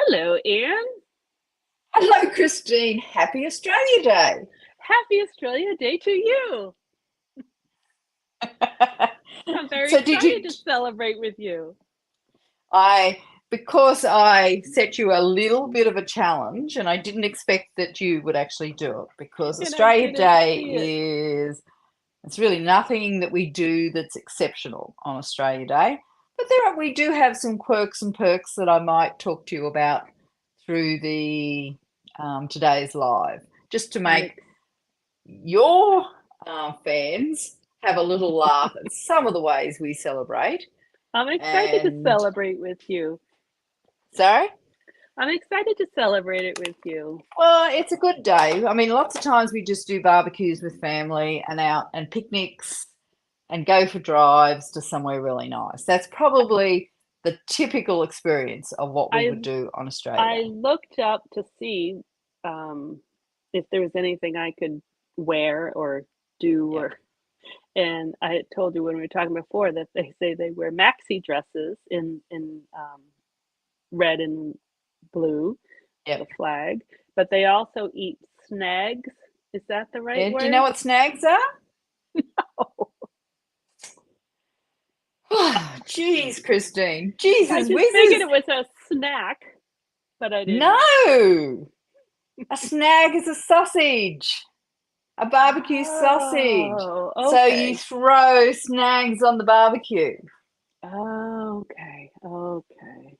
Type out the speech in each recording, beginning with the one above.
Hello, Anne. Hello, Christine. Happy Australia Day. Happy Australia Day to you. I'm very So did excited you to celebrate with you. I because I set you a little bit of a challenge and I didn't expect that you would actually do it because And I Australia didn't Day see it. is it's really nothing that we do that's exceptional on Australia Day. But we do have some quirks and perks that I might talk to you about through the today's live, just to I'm make ex- your fans have a little laugh at some of the ways we celebrate. I'm excited to And celebrate with you. sorry? I'm excited to celebrate it with you. Well, it's a good day. I mean, lots of times we just do barbecues with family and out and picnics and go for drives to somewhere really nice. That's probably the typical experience of what we I would do on Australia I Day. looked up to see um, if there was anything I could wear or do, Yeah. and I had told you when we were talking before that they say they wear maxi dresses in red and blue, the Yep. flag, but they also eat snags. Is that the right Yeah. Do you know word? what snags are? Oh, Oh, geez, Christine. I Jesus just figured whizzes. it was a snack, but I didn't. No. A snag is a sausage. A barbecue sausage. Oh, So you okay. throw snags on the barbecue. Okay. Okay.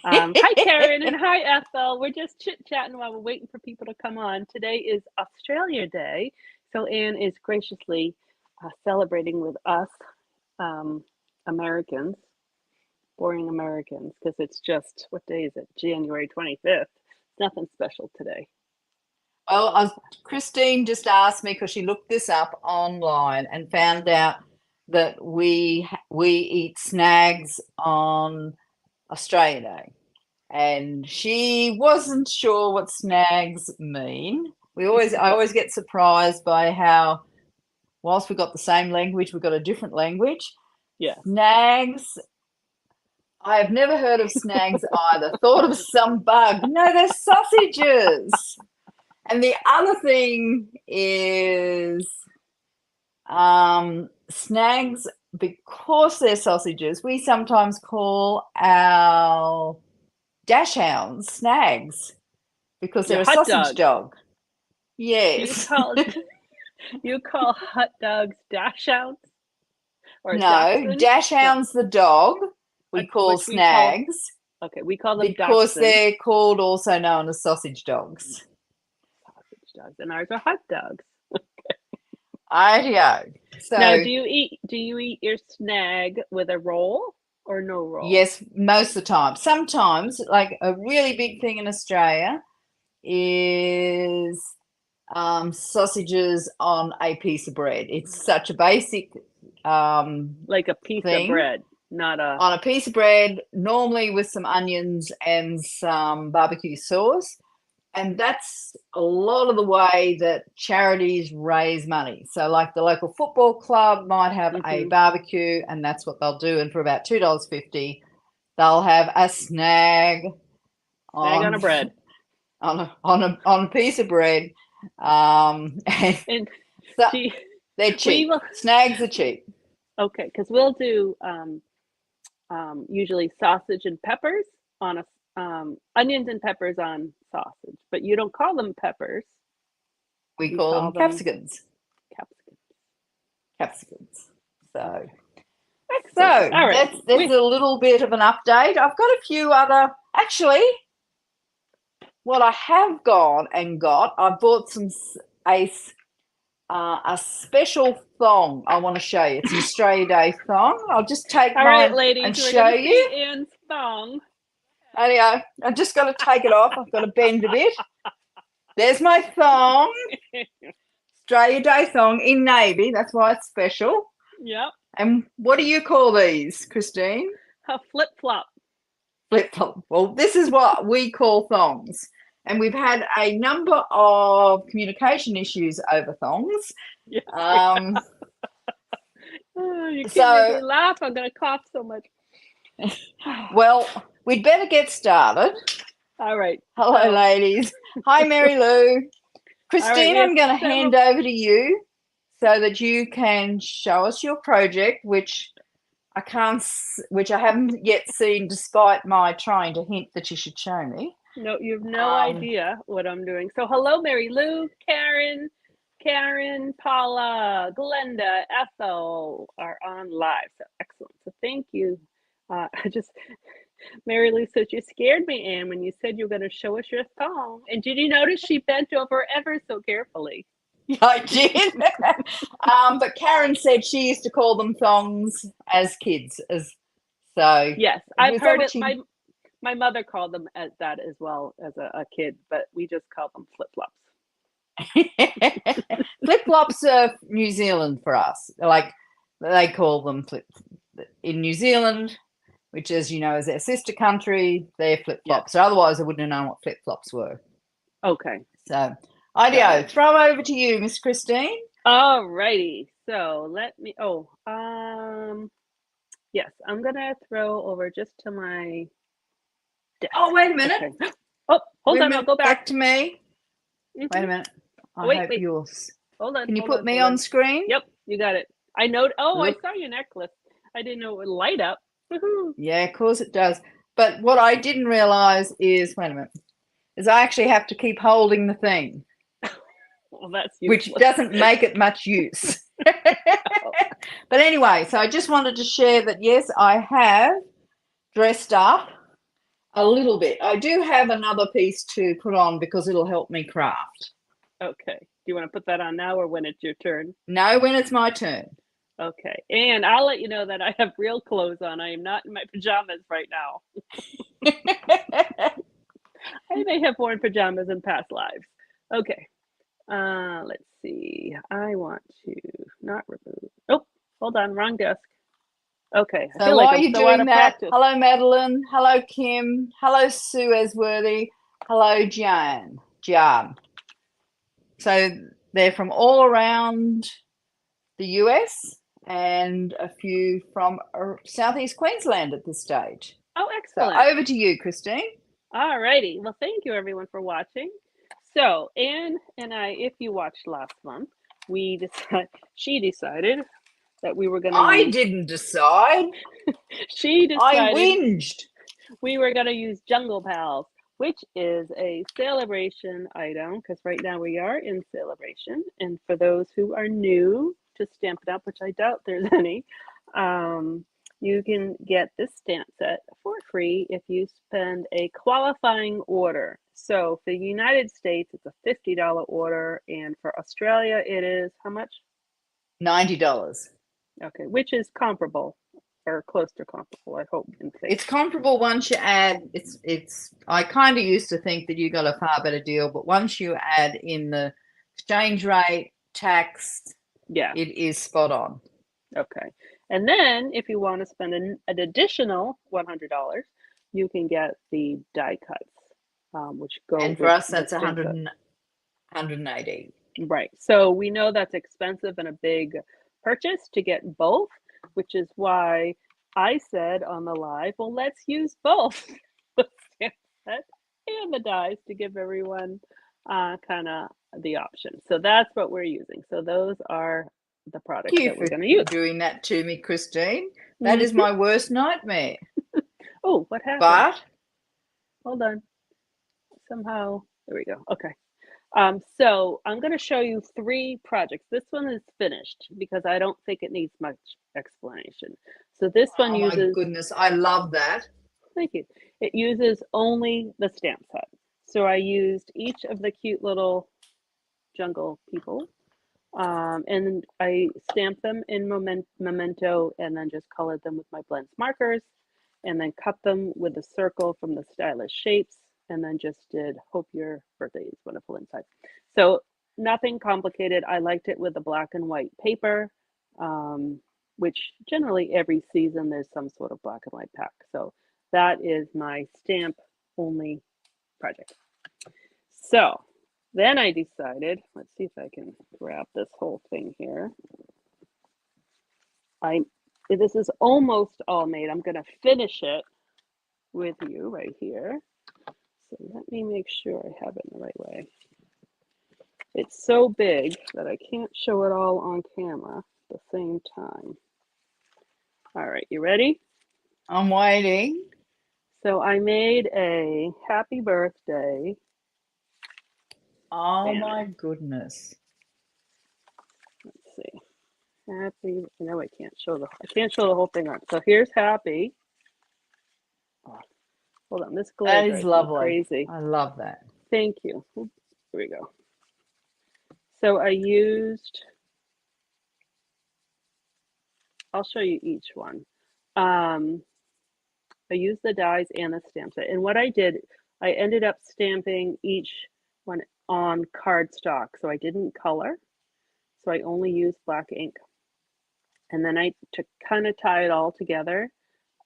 Hi, Karen, and hi, Ethel. We're just chit chatting while we're waiting for people to come on. Today is Australia Day, so Anne is graciously celebrating with us, um, Americans, boring Americans, because it's just, what day is it? January 25th. Nothing special today. Well, Christine just asked me because she looked this up online and found out that we eat snags on Australia Day, and she wasn't sure what snags mean. I always get surprised by how, whilst we've got the same language, we've got a different language. Yes. Snags. I have never heard of snags either. Thought of some bug. No, they're sausages. And the other thing is snags, because they're sausages, we sometimes call our dash hounds snags because Yeah, they're a hot sausage dogs. dog. You Yes. call you call hot dogs dash outs or No, dachshunds? dash No, hounds the dog we call which we call snags okay, we call them because dachshunds, they're called also known as sausage dogs. sausage dogs, and ours are hot dogs. Rightio. Now, So do you eat your snag with a roll or no roll? yes, most of the time. Sometimes, like a really big thing in Australia is sausages on a piece of bread. It's such a basic um, Like a piece of thing bread, not a on a piece of bread, normally with some onions and some barbecue sauce. And that's a lot of the way that charities raise money. So, like the local football club might have a mm-hmm, barbecue, and that's what they'll do. And for about $2.50, they'll have a snag snag on a on bread. on a piece of bread. And And so do you, they're we cheap. will Snags are cheap. okay, because we'll do usually sausage and peppers on a onions and peppers on sausage, but you don't call them peppers. We You call call them them capsicums. capsicum. Capsicums. So, Okay, excellent. All right, that's a little bit of an update. I've got a few other. Actually, what I have gone and got, I bought a a special thong. I want to show you. It's an Australia Day thong. I'll just take all right, mine ladies, and we're show gonna you. see Anne's thong. Anyway, I've just got to take it off. I've got to bend a bit. There's my thong. Australia Day thong in navy. That's why it's special. Yep, And what do you call these, Christine? a flip flop. Flip flop. Well, this is what we call thongs. And we've had a number of communication issues over thongs. Yes, Um, oh, you can't make so, me laugh. I'm gonna cough so much. well, we'd better get started. All right. Hello, So, ladies. Hi, Mary Lou. all right. Christine, We have I'm going to hand several. over to you so that you can show us your project, which which I haven't yet seen, despite my trying to hint that you should show me. No, you have no Um, idea what I'm doing. So, hello, Mary Lou, Karen, Paula, Glenda, Ethel are on live. So, excellent. So, thank you. I just, Mary Lou says, you scared me, Anne, when you said you were going to show us your thong. And did you notice she bent over ever so carefully? yeah, I did. But Karen said she used to call them thongs as kids. So, Yes, I've is that heard what it. she? My mother called them as that as well as a kid, but we just call them flip flops. Flip flops are New Zealand for us. Like they call them flip in New Zealand, which, as you know, is their sister country. They're flip Yes. flops. So otherwise, I wouldn't have known what flip flops were. Okay. So, Got ideo, it. throw over to you, Miss Christine. All righty. So let me. Oh, yes. I'm gonna throw over just to my desk. Oh, wait a minute. Okay. Oh, hold Wait a on. I'll minute. go back. Back to me. Wait a Hmm. minute. Oh, I wait, hope wait. yours. Hold on. Can you Hold put on. me Hold on on. screen? Yep, you got it. I know. Oh, I Look. saw your necklace. I didn't know it would light up. Woohoo. Yeah, of course it does. But what I didn't realize is, wait a minute, is I actually have to keep holding the thing, Well, that's which useless. doesn't make it much use. But anyway, so I just wanted to share that yes, I have dressed up a little bit. I do have another piece to put on because it'll help me craft. Okay. Do you want to put that on now or when it's your turn? No, when it's my turn. Okay. And I'll let you know that I have real clothes on. I am not in my pajamas right now. I may have worn pajamas in past lives. Okay. Let's see. I want to not remove. Oh, hold on. Wrong desk. Okay. I So feel like while I'm you're so out doing of that, practice. hello Madeline, hello Kim, hello Sue Esworthy, hello Jan. So they're from all around the US and a few from southeast Queensland at this stage. Oh, So excellent. over to you, Christine. All righty. Well, thank you everyone for watching. So, Anne and I, if you watched last month, she decided that we were going to I use, didn't decide. she I decided whinged. we were going to use Jungle Pals, which is a Sale-a-bration item, because right now we are in Sale-a-bration. And for those who are new to Stampin' Up, which I doubt there's any, you can get this stamp set for free if you spend a qualifying order. So for the United States, it's a $50 order, and for Australia, it is how much? $90. Okay, which is comparable or close to comparable, I hope and think. It's comparable once you add it's I kind of used to think that you got a far better deal, but once you add in the exchange rate, tax, Yeah. it is spot on. Okay. And then if you want to spend an additional $100, you can get the die cuts, which go And for with us the that's stamp set. 180. Right. So we know that's expensive and a big purchase to get both, which is why I said on the live, well, let's use both the stamp set and the dies to give everyone kind of the option. So that's what we're using. So those are the products Thank you that we're for going to use. doing that to me, Christine. That is Mhm. my worst nightmare. Oh, what happened? But Hold on. Somehow, there we go. Okay. So I'm going to show you three projects. This one is finished because I don't think it needs much explanation. So this one oh my uses, goodness, I love that. thank you, it uses only the stamp set. So I used each of the cute little jungle people, and I stamped them in memento and then just colored them with my blends markers and then cut them with a circle from the stylish shapes and then just did hope your birthday is wonderful inside. So nothing complicated. I liked it with the black and white paper, which generally every season there's some sort of black and white pack. So that is my stamp only project. So then I decided, let's see if I can grab this whole thing here. This is almost all made. I'm going to finish it with you right here. So let me make sure I have it in the right way. It's so big that I can't show it all on camera at the same time. All right, you ready? I'm waiting. So I made a happy birthday Oh banner. my goodness. Let's see. Happy. No, I can't show the whole thing on. So here's happy. Oh, hold on, this glare That is drives me lovely. crazy. I love that. Thank you. Here we go. So I used, I'll show you each one. I used the dies and the stamp set. And what I did, I ended up stamping each one on cardstock. So I didn't color. So I only used black ink. And then to kind of tie it all together,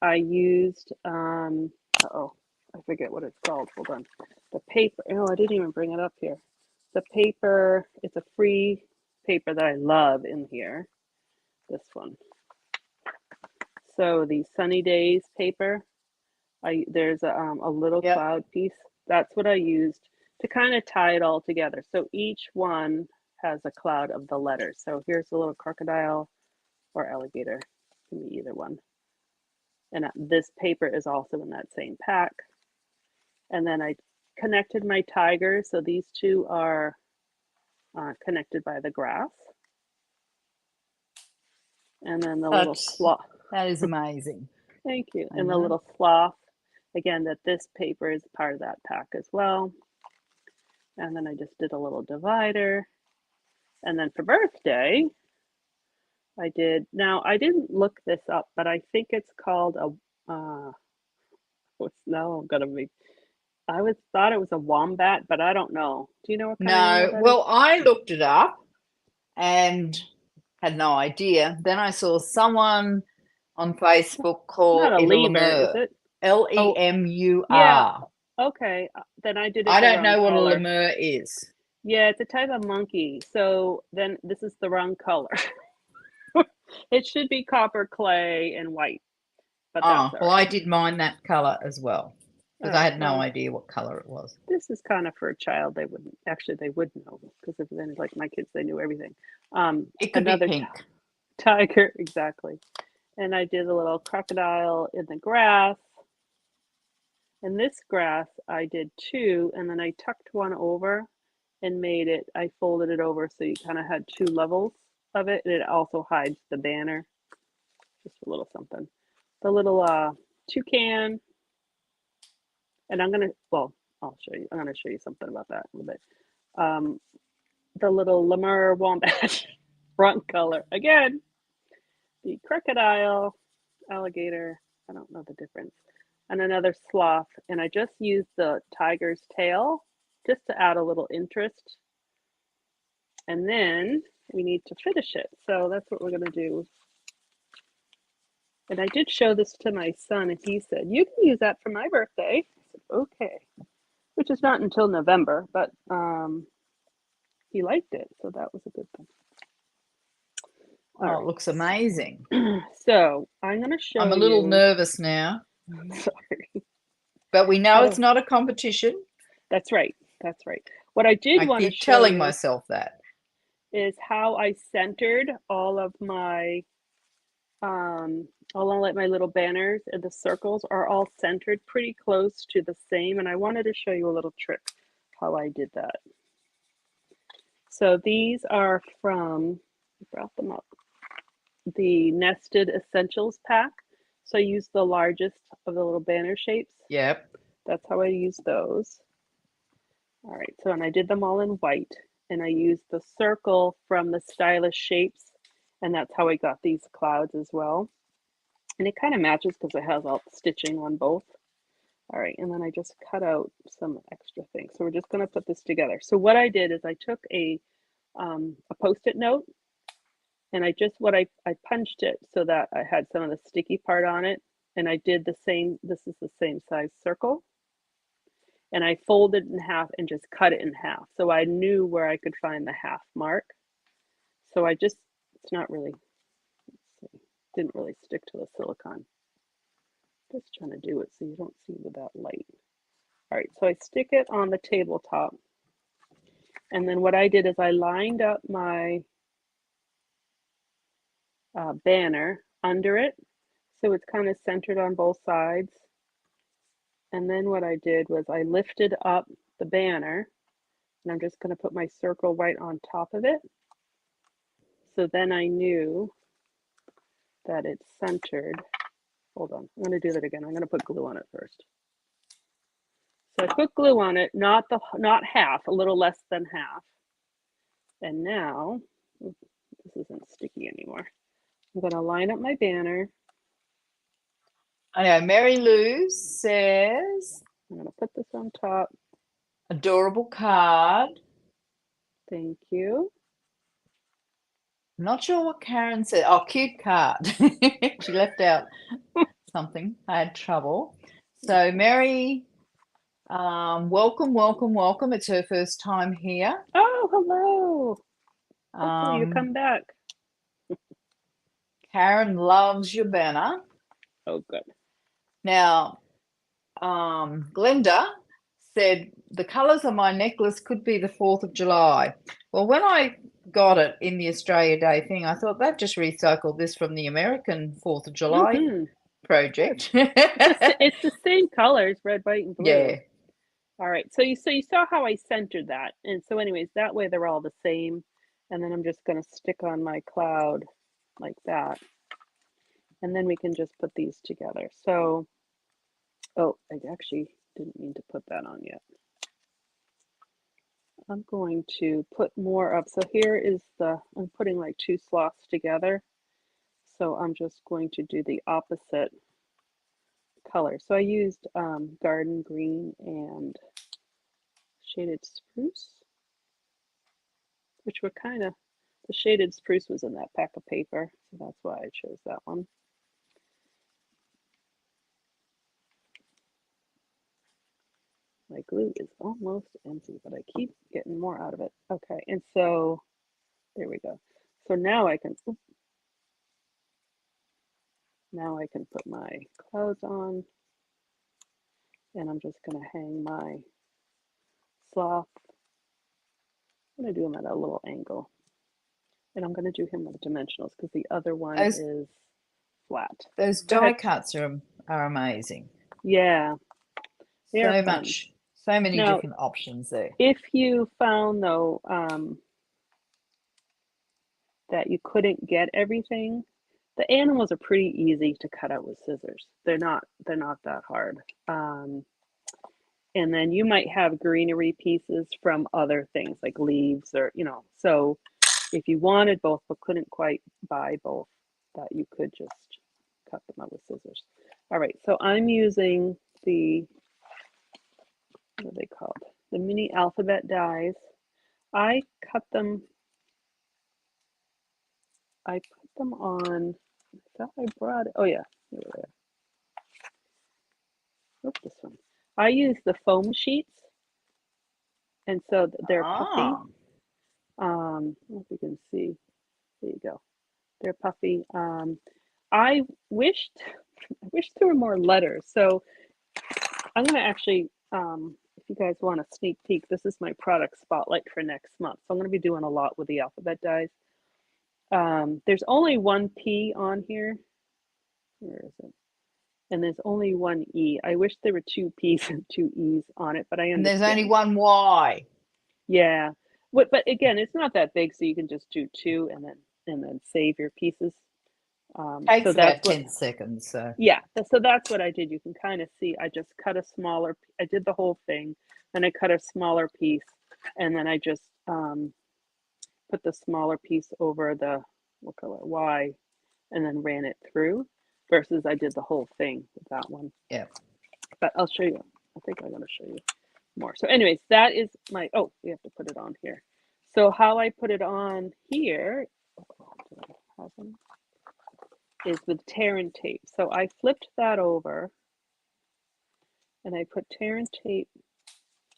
I used, uh-oh, I forget what it's called. Hold on. The paper. Oh, I didn't even bring it up here. The paper, it's a free paper that I love in here. This one. So the Sunny Days paper, there's a little Yep. cloud piece. That's what I used to kind of tie it all together. So each one has a cloud of the letters. So here's a little crocodile or alligator. Can be either one. And this paper is also in that same pack. And then I connected my tigers. So these two are connected by the grass. And then the little sloth. That is amazing. Thank you. And the little sloth, again, that this paper is part of that pack as well. And then I just did a little divider. And then for birthday, I did, now I didn't look this up, but I think it's called now I'm gonna be, thought it was a wombat, but I don't know. Do you know what kind of animal No, that is? well, I looked it up and had no idea. Then I saw someone on Facebook call Not a it a lemur, is lemur. it? Oh, yeah. Lemur. Okay. Then I did it I the don't wrong know what a color. lemur is. Yeah, it's a type of monkey. So then this is the wrong color. It should be copper clay and white, but that's Oh, all well, I right. did mine that color as well All because I right. had no Well, idea what color it was. this is kind of for a child. They wouldn't actually. They would know because if then like my kids, they knew everything. It could be Another pink. tiger, exactly. And I did a little crocodile in the grass. And this grass, I did two, and then I tucked one over and made it. I folded it over so you kind of had two levels of it, and it also hides the banner. Just a little something. The little toucan, and well, I'll show you. I'm gonna show you something about that in a bit. Um, the little lemur wombat, wrong color again. The crocodile, alligator. I don't know the difference. And another sloth, and I just used the tiger's tail just to add a little interest. And then we need to finish it. So that's what we're gonna do. And I did show this to my son, and he said, "You can use that for my birthday." I said, "Okay," which is not until November, but he liked it, so that was a good thing. Oh, All it looks amazing. right. So I'm going to show I'm a little you. nervous now, Sorry. but we know it's not a competition. That's right. That's right. What I did I want to keep show telling you myself that. is how I centered all of my all of my little banners, and the circles are all centered pretty close to the same. And I wanted to show you a little trick how I did that. So these are from, I brought them up, the Nested Essentials pack. So I used the largest of the little banner shapes. Yep. That's how I use those. All right, so and I did them all in white, and I used the circle from the Stylish Shapes, and that's how I got these clouds as well. And it kind of matches because it has all the stitching on both. All right, and then I just cut out some extra things. So we're just going to put this together. So what I did is I took a Post-it note, and I punched it so that I had some of the sticky part on it, and I did the same. This is the same size circle, and I folded it in half and just cut it in half. So I knew where I could find the half mark. So it's not really, didn't really stick to the silicone. Just trying to do it so you don't see with that light. All right, So I stick it on the tabletop. And then what I did is I lined up my banner under it. So it's kind of centered on both sides. And then what I did was I lifted up the banner, and I'm just going to put my circle right on top of it. So then I knew that it's centered. Hold on, I'm going to do that again. I'm going to put glue on it first. So I put glue on it, not half, a little less than half. And now, this isn't sticky anymore. I'm going to line up my banner. I know Mary Lou says, I'm going to put this on top. adorable card. Thank you. I'm not sure what Karen said. Oh, cute card. She left out something. I had trouble. So Mary, welcome, welcome, welcome. It's her first time here. Oh, hello. Hopefully you come back. Karen loves your banner. Oh, good. Now, Glenda said the colours on my necklace could be the 4th of July. Well, when I got it in the Australia Day thing, I thought they've just recycled this from the American 4th of July project. It's the same colors, red, white, and blue. Yeah. All right. So you saw how I centered that. And so anyways, that way they're all the same. And then I'm just going to stick on my cloud like that. And then we can just put these together. So, oh, I actually didn't mean to put that on yet. I'm going to put more up. So here is I'm putting like 2 slots together. So I'm just going to do the opposite color. So I used garden green and shaded spruce, which were kind of, the shaded spruce was in that pack of paper. So that's why I chose that one. My glue is almost empty, but I keep getting more out of it. Okay, and so there we go. So now I can put my clothes on, and I'm just going to hang my sloth. I'm going to do him at a little angle, and I'm going to do him with dimensionals because the other one is flat. Those die cuts are amazing. Yeah, they're so fun. So many Now, different options there. If you found though that you couldn't get everything, the animals are pretty easy to cut out with scissors. They're not that hard. And then you might have greenery pieces from other things like leaves or so if you wanted both but couldn't quite buy both, that you could just cut them out with scissors. All right, so I'm using the, what are they called? The mini alphabet dies. I cut them, I put them on, I thought I brought it, oh yeah, here they are. Oops, this one. I use the foam sheets, and so they're puffy. I don't know if you can see. There you go. They're puffy. I wished there were more letters. So I'm gonna actually, if you guys want a sneak peek, this is my product spotlight for next month. So I'm gonna be doing a lot with the alphabet dies. There's only one P on here. Where is it? And there's only one E. I wish there were 2 P's and 2 E's on it, but I understand. And there's only one Y. Yeah. But again, it's not that big, so you can just do 2 and then save your pieces. Takes so about 10 seconds. So yeah, so that's what I did. You can kind of see. I just cut a smaller. I did the whole thing, and I cut a smaller piece, and then I just put the smaller piece over the, what color, Y, and then ran it through. Versus I did the whole thing with that one. yeah. But I'll show you. I think I'm going to show you more. So anyways, that is my, oh, we have to put it on here. So how I put it on here is with tear and tape. So I flipped that over and I put tear and tape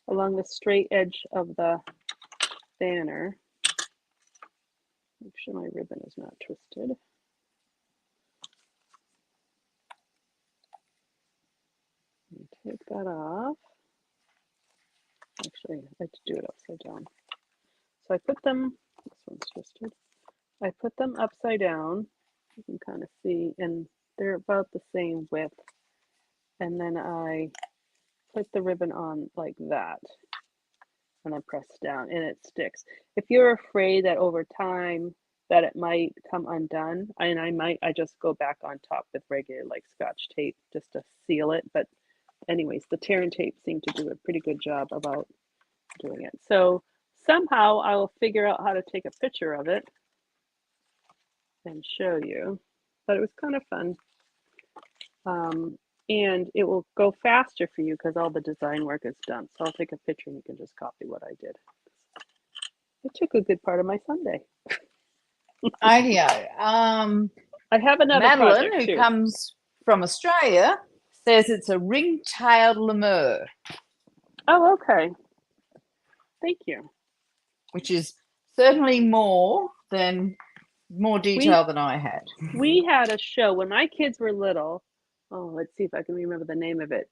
along the straight edge of the banner. Make sure my ribbon is not twisted. Take that off. Actually, I like to do it upside down. So I put them, this one's twisted. I put them upside down. You can kind of see, and they're about the same width. And then I put the ribbon on like that, and then press down, and it sticks. If you're afraid that over time that it might come undone, and I just go back on top with regular like Scotch tape just to seal it. But anyways, the tear and tape seemed to do a pretty good job about doing it. So somehow I will figure out how to take a picture of it and show you. But it was kind of fun. And it will go faster for you because all the design work is done. So I'll take a picture and you can just copy what I did. It took a good part of my Sunday. Radio. I have another Madeline, project who too. comes from Australia, says it's a ring-tailed lemur. Oh, okay. Thank you. Which is certainly more detail than I had. We had a show when my kids were little. Oh, let's see if I can remember the name of it.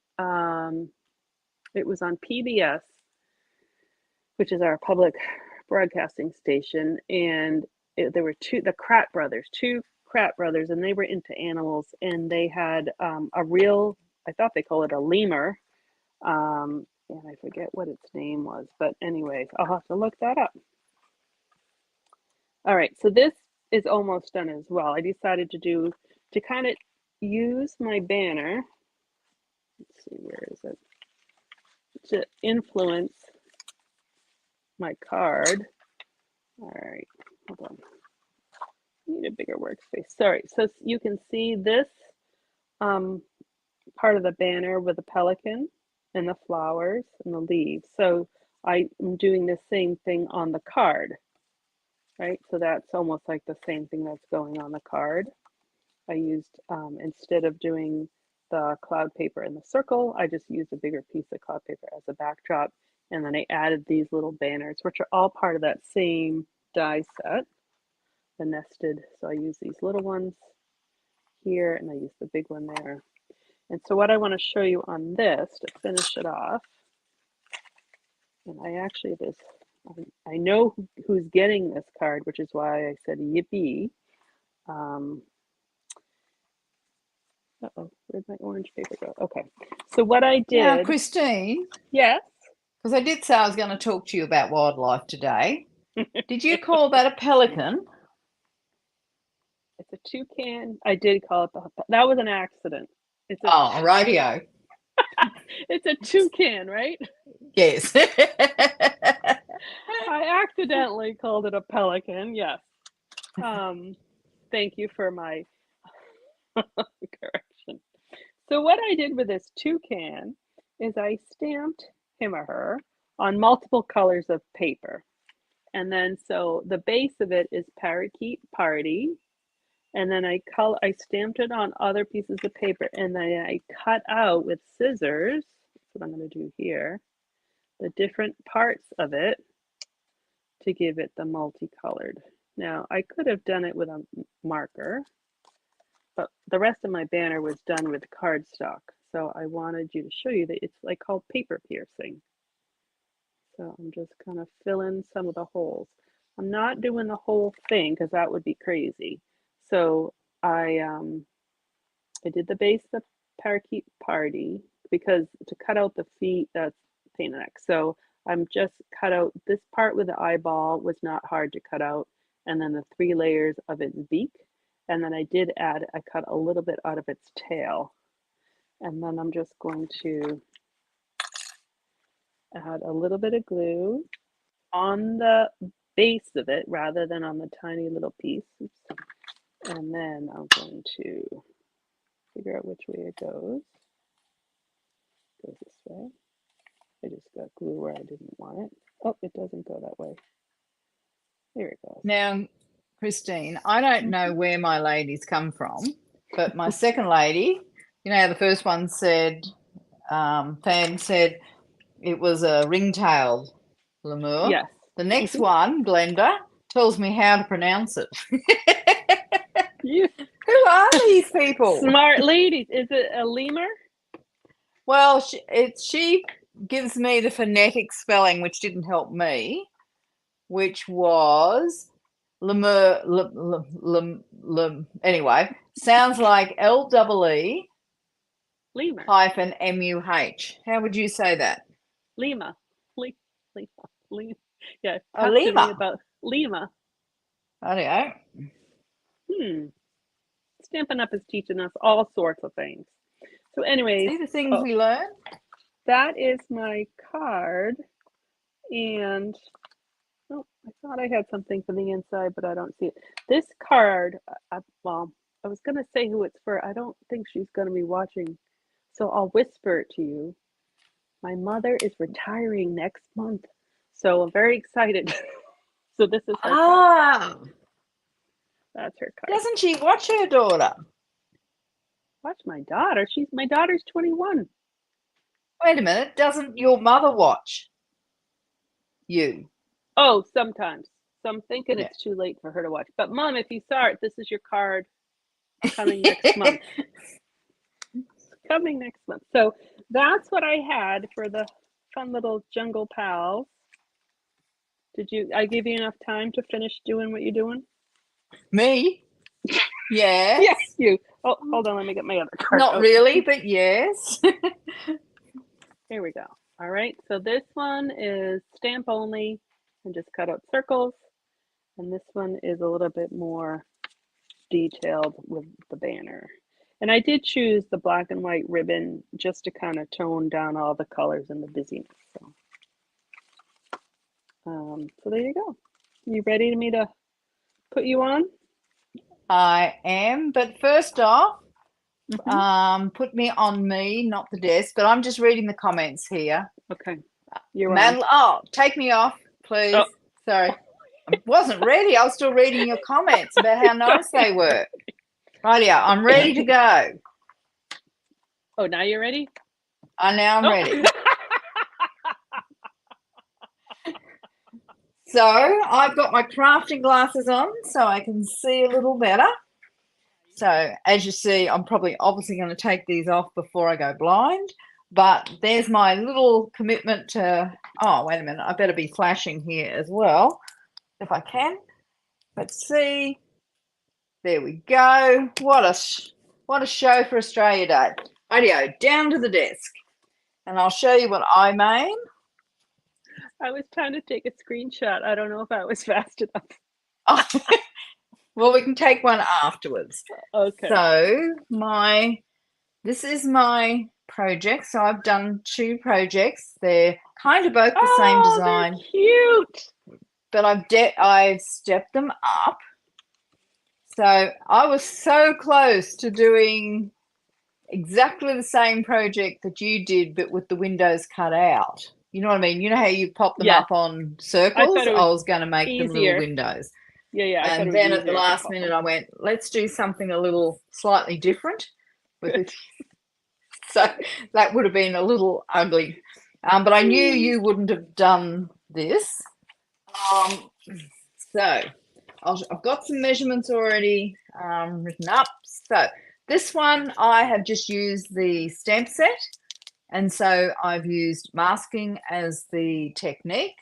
It was on PBS, which is our public broadcasting station, and there were two Kratt brothers, and they were into animals, and they had a real, I thought they call it a lemur, and I forget what its name was, but anyways, I'll have to look that up. All right, so this is almost done as well. I decided to kind of use my banner. Let's see, where is it? To influence my card. All right, hold on. I need a bigger workspace. Sorry, so you can see this part of the banner with the pelican and the flowers and the leaves. So I'm doing the same thing on the card, right? So that's almost like the same thing that's going on the card. I used, instead of doing the cloud paper in the circle, I just used a bigger piece of cloud paper as a backdrop. And then I added these little banners, which are all part of that same die set, the nested. So I use these little ones here, and I use the big one there. And so what I want to show you on this to finish it off, and I know who's getting this card, which is why I said yippee. Uh-oh, where'd my orange paper go? Okay, so what I did. Now, Christine. Yes? Because I did say I was going to talk to you about wildlife today. Did you call that a pelican? It's a toucan. I did call it that was an accident. It's radio. It's a toucan, right? Yes. I accidentally called it a pelican, yes. Thank you for my correction. So what I did with this toucan is I stamped him or her on multiple colors of paper. And then so the base of it is Parakeet Party. And then I stamped it on other pieces of paper, and then I cut out with scissors, that's what I'm going to do here, the different parts of it to give it the multicolored. Now, I could have done it with a marker, but the rest of my banner was done with cardstock. So I wanted you to show you that it's like called paper piercing. So I'm just kind of filling some of the holes. I'm not doing the whole thing because that would be crazy. So I did the base of the Parakeet Party because to cut out the feet, that's pain in the neck. So I'm just cut out this part with the eyeball was not hard to cut out, and then the 3 layers of its beak. And then I cut a little bit out of its tail. And then I'm just going to add a little bit of glue on the base of it rather than on the tiny little piece. And then I'm going to figure out which way it goes. It goes this way. I just got glue where I didn't want it. Oh, it doesn't go that way. Here it goes. Now, Christine, I don't know where my ladies come from, but my second lady, the first one said, Fan said it was a ring-tailed lemur. Yes. The next one, Glenda, tells me how to pronounce it. Who are these people? Smart ladies. Is it a lemur? Well, she gives me the phonetic spelling, which didn't help me, which was Lemur. Anyway, sounds like LEE Lemur. hyphen MUH. How would you say that? Lima. Lima. Lima. Yeah, Oh, talk to me Lima. about Lima. I don't Hmm. Stampin' Up is teaching us all sorts of things. So anyways, see the things we learn. that is my card. And oh, I thought I had something for the inside, but I don't see it. This card, well, I was going to say who it's for. I don't think she's going to be watching. So I'll whisper it to you. My mother is retiring next month. So I'm very excited. So this is her card. That's her card. Doesn't she watch her daughter? Watch my daughter. My daughter's 21. Wait a minute. Doesn't your mother watch you? Oh, sometimes. So I'm thinking Yeah. it's too late for her to watch. But Mom, if you saw it, this is your card coming next month. Coming next month. So that's what I had for the fun little jungle pals. I give you enough time to finish doing what you're doing? Me? Yes. Yes, you. Oh, hold on, let me get my other card. Not really, but yes. Here we go. All right, so this one is stamp only and just cut out circles. And this one is a little bit more detailed with the banner. And I did choose the black and white ribbon just to kind of tone down all the colors and the busyness. So there you go. You ready me to put you on? I am, but first off, put me on me, not the desk, but I'm just reading the comments here. Okay. You're on. Oh, take me off, please. Oh. Sorry. I wasn't ready. I was still reading your comments about how nice they were. Rightio, I'm ready to go. Oh, now you're ready? Now I'm ready. So I've got my crafting glasses on so I can see a little better. So as you see, I'm obviously going to take these off before I go blind. But there's my little commitment to, oh, wait a minute, I better be flashing here as well, if I can. Let's see. There we go. What a show for Australia Day. Rightio, down to the desk. And I'll show you what I made. I was trying to take a screenshot. I don't know if I was fast enough. Well, we can take one afterwards. Okay. So this is my project. So I've done 2 projects. They're kind of both the same design. They're cute. But I've stepped them up. So I was so close to doing exactly the same project that you did, but with the windows cut out. You know what I mean? You know how you pop them up on circles? I was going to make them little windows. Yeah. And then at the last minute, I went, let's do something a little slightly different. So that would have been a little ugly. But I knew you wouldn't have done this. So I've got some measurements already written up. So this one, I have just used the stamp set. And so I've used masking as the technique.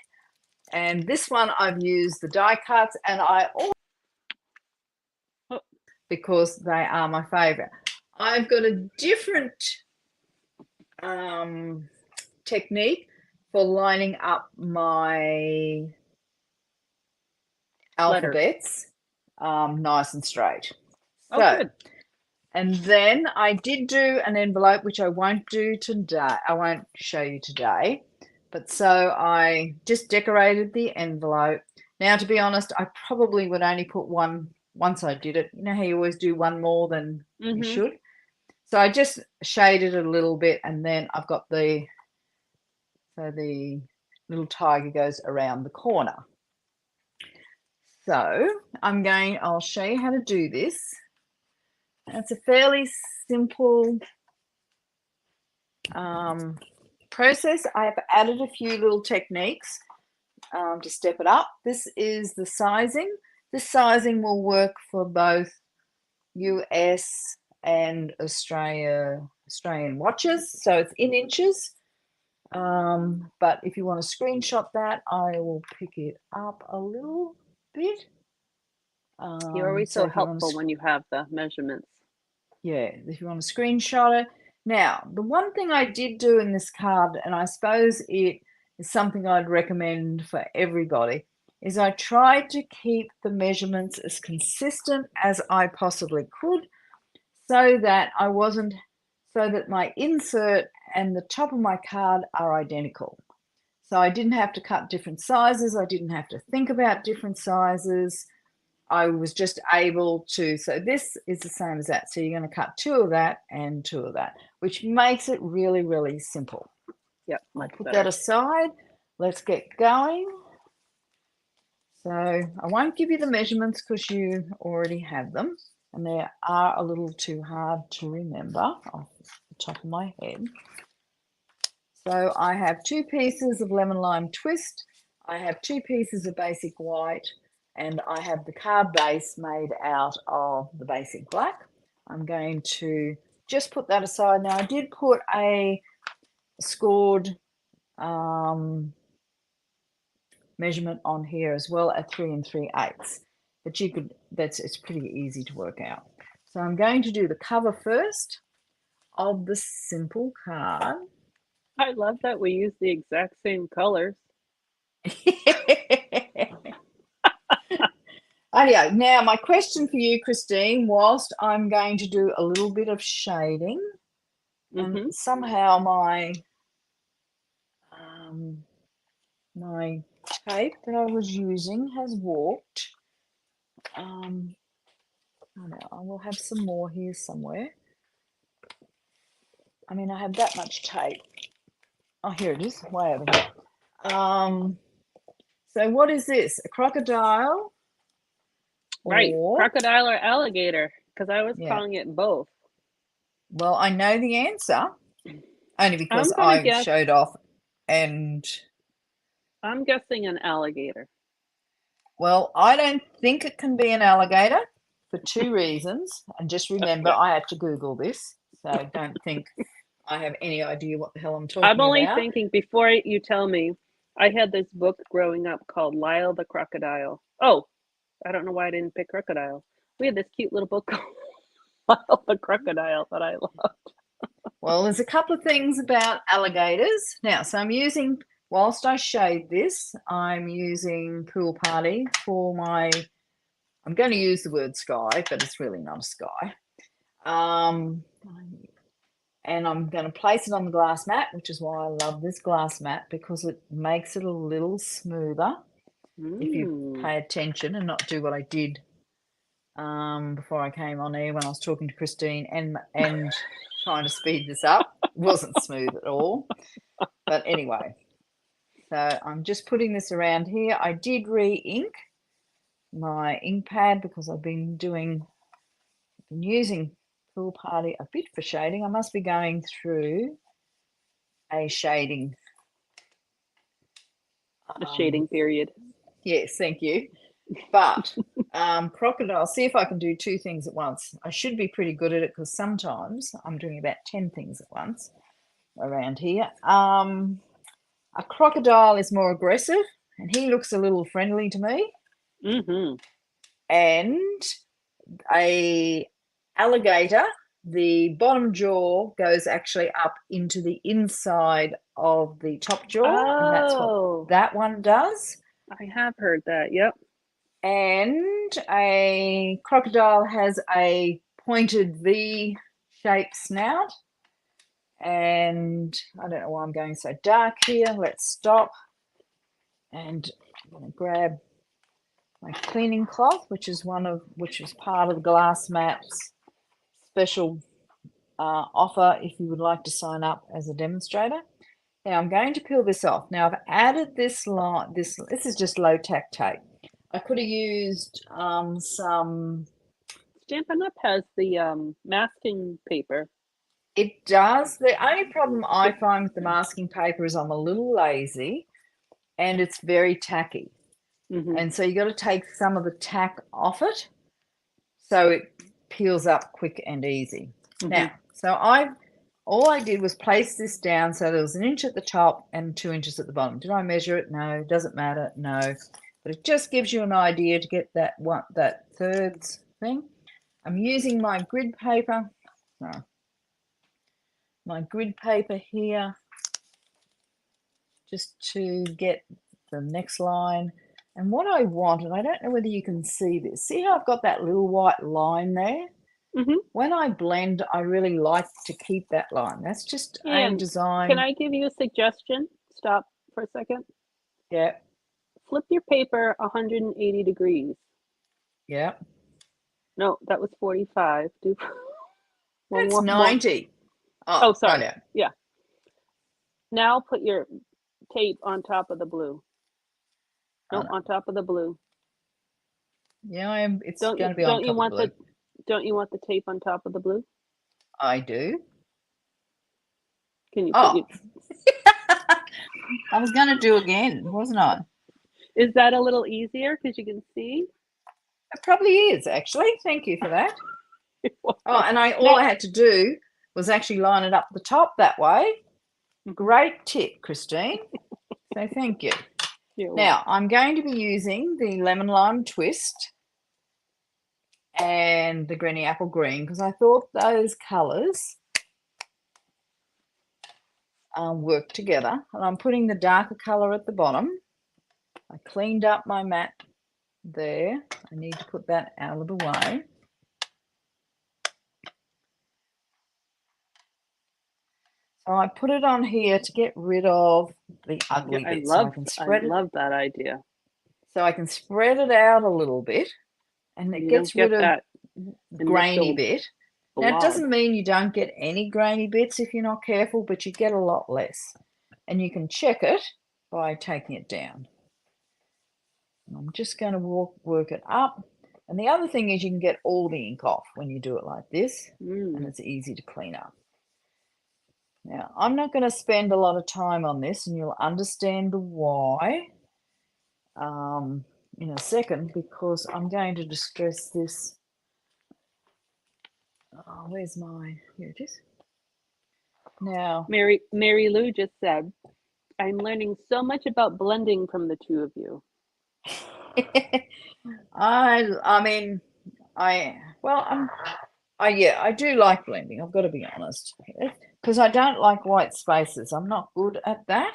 And this one, I've used the die cuts, and I also, because they are my favorite. I've got a different technique for lining up my alphabets nice and straight. So, good. And then I did do an envelope, which I won't do today. I won't show you today. But so I just decorated the envelope. Now, to be honest, I probably would only put one once I did it. You know how you always do one more than you should? So I just shaded it a little bit, and then I've got the little tiger goes around the corner. So I'll show you how to do this. It's a fairly simple process. I've added a few little techniques to step it up. This is the sizing. This sizing will work for both US and Australian watches. So it's in inches. But if you want to screenshot that, I will pick it up a little bit. You're always So so if you want to, helpful when you have the measurements. yeah, if you want to screenshot it. Now, the one thing I did do in this card, and I suppose it is something I'd recommend for everybody, is I tried to keep the measurements as consistent as I possibly could so that so that my insert and the top of my card are identical. So I didn't have to cut different sizes. I didn't have to think about different sizes. I was just able to, so this is the same as that. So you're going to cut 2 of that and 2 of that, which makes it really, really simple. Yep, I'll much put better. that aside. Let's get going. So I won't give you the measurements because you already have them, and they are a little too hard to remember off the top of my head. So I have 2 pieces of lemon lime twist. I have 2 pieces of basic white, and I have the card base made out of the basic black. I'm going to just put that aside. Now I did put a scored measurement on here as well at 3 3/8, but you could, it's pretty easy to work out. So I'm going to do the cover first of the simple card. I love that we use the exact same colors. Anyway, now my question for you, Christine, whilst I'm going to do a little bit of shading, and somehow my my tape that I was using has warped. I know I will have some more here somewhere. I mean, I have that much tape. Oh, here it is, way over here. So what is this? A crocodile? Right, Or, crocodile or alligator, because I was yeah. calling it both. Well, I know the answer only because I'm gonna I guess. showed off, and I'm guessing an alligator. well, I don't think it can be an alligator for 2 reasons. And just remember, Okay. I had to Google this, so don't think I have any idea what the hell I'm I'm talking only about. thinking before you tell me. I had this book growing up called Lyle the Crocodile. Oh, I don't know why I didn't pick crocodile. We had this cute little book called Lyle the Crocodile that I loved. Well, there's a couple of things about alligators. Now, so I'm using, whilst I shade this, I'm using Pool Party for my, I'm going to use the word sky, but it's really not a sky. And I'm going to place it on the glass mat, which is why I love this glass mat, because it makes it a little smoother if you pay attention and not do what I did before I came on air when I was talking to Christine and trying to speed this up. It wasn't smooth at all. But anyway, so I'm just putting this around here. I did re-ink my ink pad because I've been using Pool Party a bit for shading. I must be going through a shading. A shading period. Yes, thank you. But crocodile, see if I can do 2 things at once. I should be pretty good at it because sometimes I'm doing about 10 things at once around here. A crocodile is more aggressive and he looks a little friendly to me. And a alligator, the bottom jaw goes actually up into the inside of the top jaw. Oh, and that's what that one does. I have heard that. Yep. And a crocodile has a pointed V-shaped snout. And I don't know why I'm going so dark here. Let's stop. And I'm going to grab my cleaning cloth, which is part of the glass mat's special offer if you would like to sign up as a demonstrator. Now I'm going to peel this off. Now I've added this line. This is just low tack tape. I could have used some. Stampin' Up has the masking paper. It does. The only problem I find with the masking paper is I'm a little lazy and it's very tacky. And so you got to take some of the tack off it so it peels up quick and easy. Now, so I've all I did was place this down so there was an inch at the top and 2 inches at the bottom. Did I measure it? No. Doesn't matter? No. But it just gives you an idea to get that thirds thing. I'm using my grid paper. No, my grid paper here just to get the next line. And what I want, and I don't know whether you can see this, see how I've got that little white line there? Mm-hmm. When I blend, I really like to keep that line. That's just a And design. can I give you a suggestion? Stop for a second. Yeah. Flip your paper 180 degrees. Yeah. No, that was 45. Do one That's more. 90. Oh, sorry. Right. Yeah. Now put your tape on top of the blue. No, No. on top of the blue. Yeah, it's going to be on don't you top of want the blue. don't you want the tape on top of the blue? I do. Can you put Oh, your I was going to do again, wasn't I? Is that a little easier because you can see? It probably is, actually. Thank you for that. Wow. Oh, and all I had to do was actually line it up the top that way. Great tip, Christine. So thank you. Now, I'm going to be using the lemon lime twist and the greeny apple green because I thought those colours work together. And I'm putting the darker colour at the bottom. I cleaned up my mat there. I need to put that out of the way. So I put it on here to get rid of the ugly bits. So I can spread it. I love that idea. So I can spread it out a little bit, and it gets rid of that grainy bit. Blob. Now, it doesn't mean you don't get any grainy bits if you're not careful, but you get a lot less. And you can check it by taking it down. And I'm just going to work it up. And the other thing is you can get all the ink off when you do it like this, and it's easy to clean up. Now, I'm not going to spend a lot of time on this, and you'll understand the why in a second, because I'm going to distress this. Oh, where's mine? Here it is. Now, Mary Lou just said, I'm learning so much about blending from the two of you. I do like blending. I've got to be honest, because I don't like white spaces. I'm not good at that.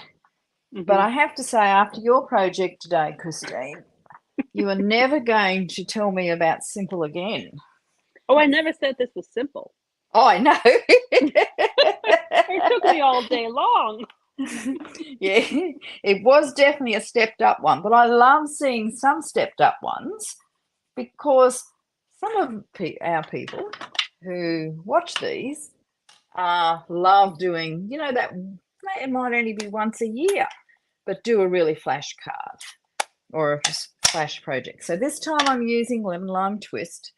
But I have to say, after your project today, Christine, you are never going to tell me about simple again. Oh, I never said this was simple. Oh, I know. It took me all day long. Yeah, it was definitely a stepped up one, but I love seeing some stepped up ones because some of our people who watch these love doing, that it might only be once a year, but do a really flash card or a flash project. So this time I'm using lemon lime twist.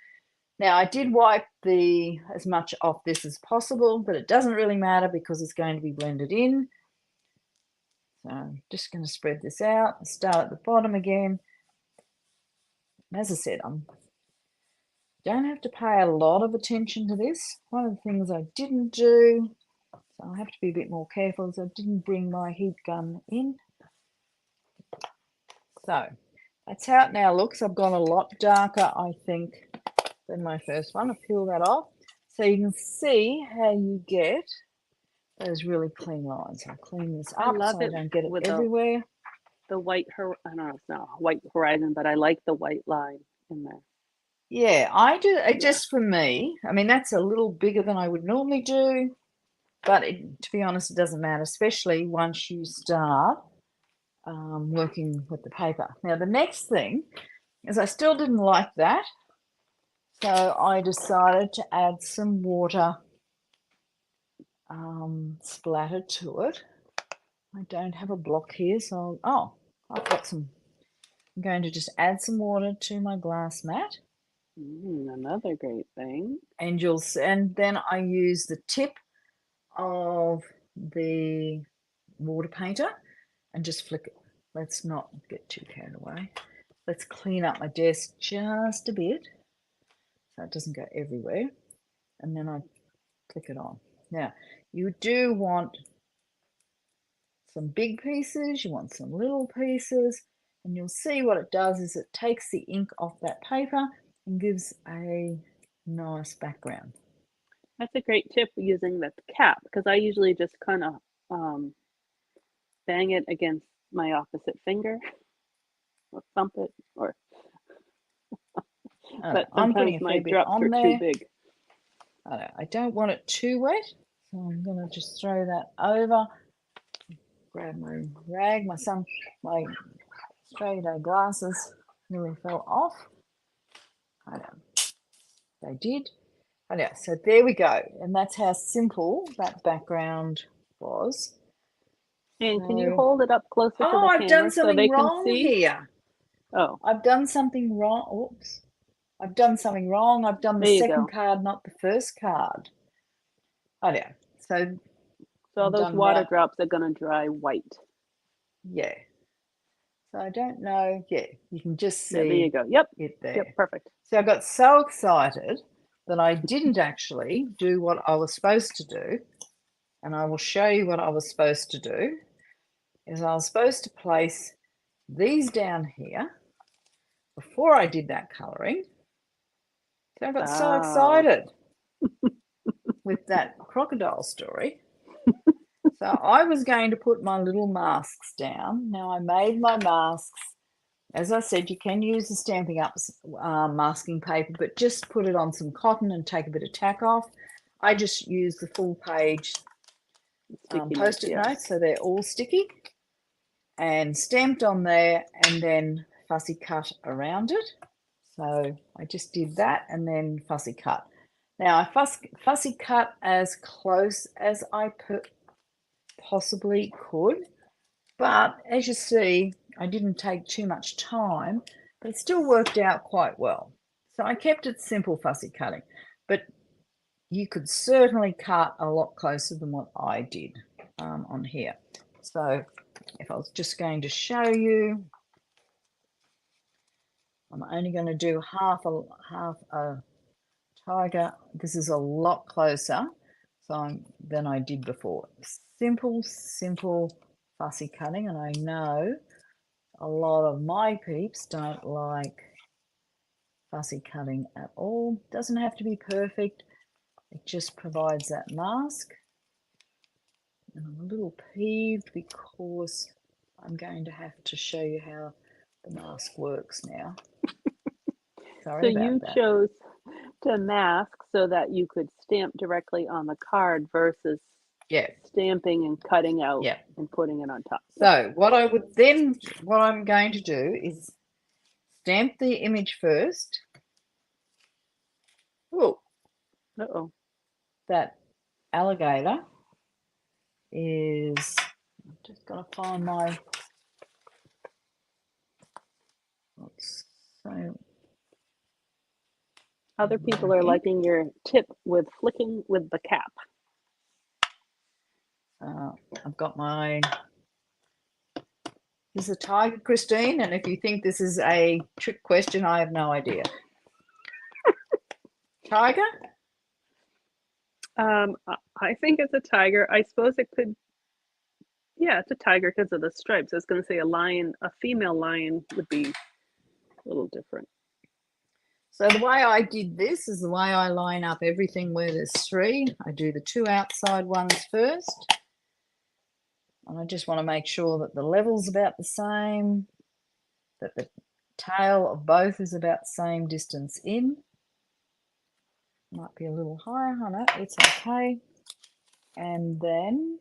Now I did wipe as much off this as possible, but it doesn't really matter because it's going to be blended in. So I'm just going to spread this out, start at the bottom again. And as I said, I don't have to pay a lot of attention to this. One of the things I didn't do, so I have to be a bit more careful, is I didn't bring my heat gun in. So that's how it now looks. I've gone a lot darker, I think, than my first one. I'll peel that off. So you can see how you get those really clean lines. I'll clean this up so I don't get it everywhere. The white, I don't know, it's not white horizon, but I like the white line in there. Yeah, I do. Just for me, I mean, that's a little bigger than I would normally do. But to be honest, it doesn't matter, especially once you start working with the paper. Now, the next thing is I still didn't like that. So I decided to add some water splattered to it. I don't have a block here, so I've got some. I'm going to just add some water to my glass mat. Another great thing. And then I use the tip of the water painter and just flick it. Let's not get too carried away. Let's clean up my desk just a bit so it doesn't go everywhere. And then I click it on. Now, You do want some big pieces, you want some little pieces, and you'll see what it does is it takes the ink off that paper and gives a nice background. That's a great tip using the cap, because I usually just kind of bang it against my opposite finger or thump it, or but I'm sometimes putting a my fair bit drops on are there. too big. I don't want it too wet, so I'm going to just throw that over. Grab my rag. My Australia Day glasses nearly fell off. I know they did. I know. So there we go, and that's how simple that background was. And can you So, hold it up closer to oh, the I've done camera so something they can wrong see? here. Oh, I've done something wrong. Oops. I've done something wrong. I've done the there you second go. card, not the first card. Oh, yeah. So So all I've those done water that. drops are going to dry white. Yeah. So I don't know. Yeah, you can just Yeah, there you see go. Yep. it Yep. there. Perfect. So I got so excited that I didn't actually do what I was supposed to do. And I will show you what I was supposed to do. Is I was supposed to place these down here before I did that colouring. So I got so Oh, excited with that crocodile story. So I was going to put my little masks down. Now I made my masks. As I said, you can use the Stampin' Up masking paper, but just put it on some cotton and take a bit of tack off. I just use the full page sticky notes. post-it Yeah. notes, so they're all sticky and stamped on there, and then fussy cut around it. So I just did that and then fussy cut. Now I fussy cut as close as I possibly could, but as you see, I didn't take too much time, but it still worked out quite well. So I kept it simple fussy cutting, but you could certainly cut a lot closer than what I did on here. So if I was just going to show you, I'm only going to do half a tiger. This is a lot closer than I did before. Simple fussy cutting, and I know a lot of my peeps don't like fussy cutting at all. Doesn't have to be perfect. It just provides that mask. And I'm a little peeved because I'm going to have to show you how the mask works now. So Sorry about you that. chose to mask so that you could stamp directly on the card versus Yeah. stamping and cutting out Yeah. and putting it on top. So what I'm going to do is stamp the image first. Oh, Uh-oh. that alligator is, I'm just going to find my, so Other people are ink. liking your tip with flicking with the cap. I've got my, this is a tiger, Christine, and if you think this is a trick question, I have no idea. Tiger? I think it's a tiger. I suppose it could, yeah, it's a tiger because of the stripes. I was going to say a lion, a female lion would be a little different. So the way I did this is the way I line up everything where there's three. I do the two outside ones first. And I just want to make sure that the level's about the same, that the tail of both is about the same distance in. Might be a little higher, I know, it's okay. And then,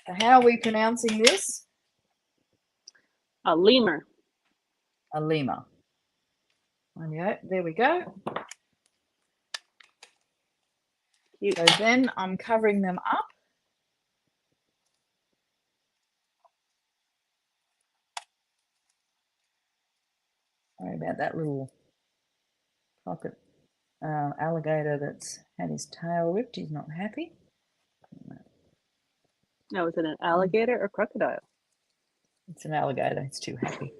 how are we pronouncing this? A lemur. A lemur. There we go. Cute. So then I'm covering them up. Sorry about that little pocket alligator that's had his tail ripped. He's not happy. Now, is it an alligator or crocodile? It's an alligator. It's too happy.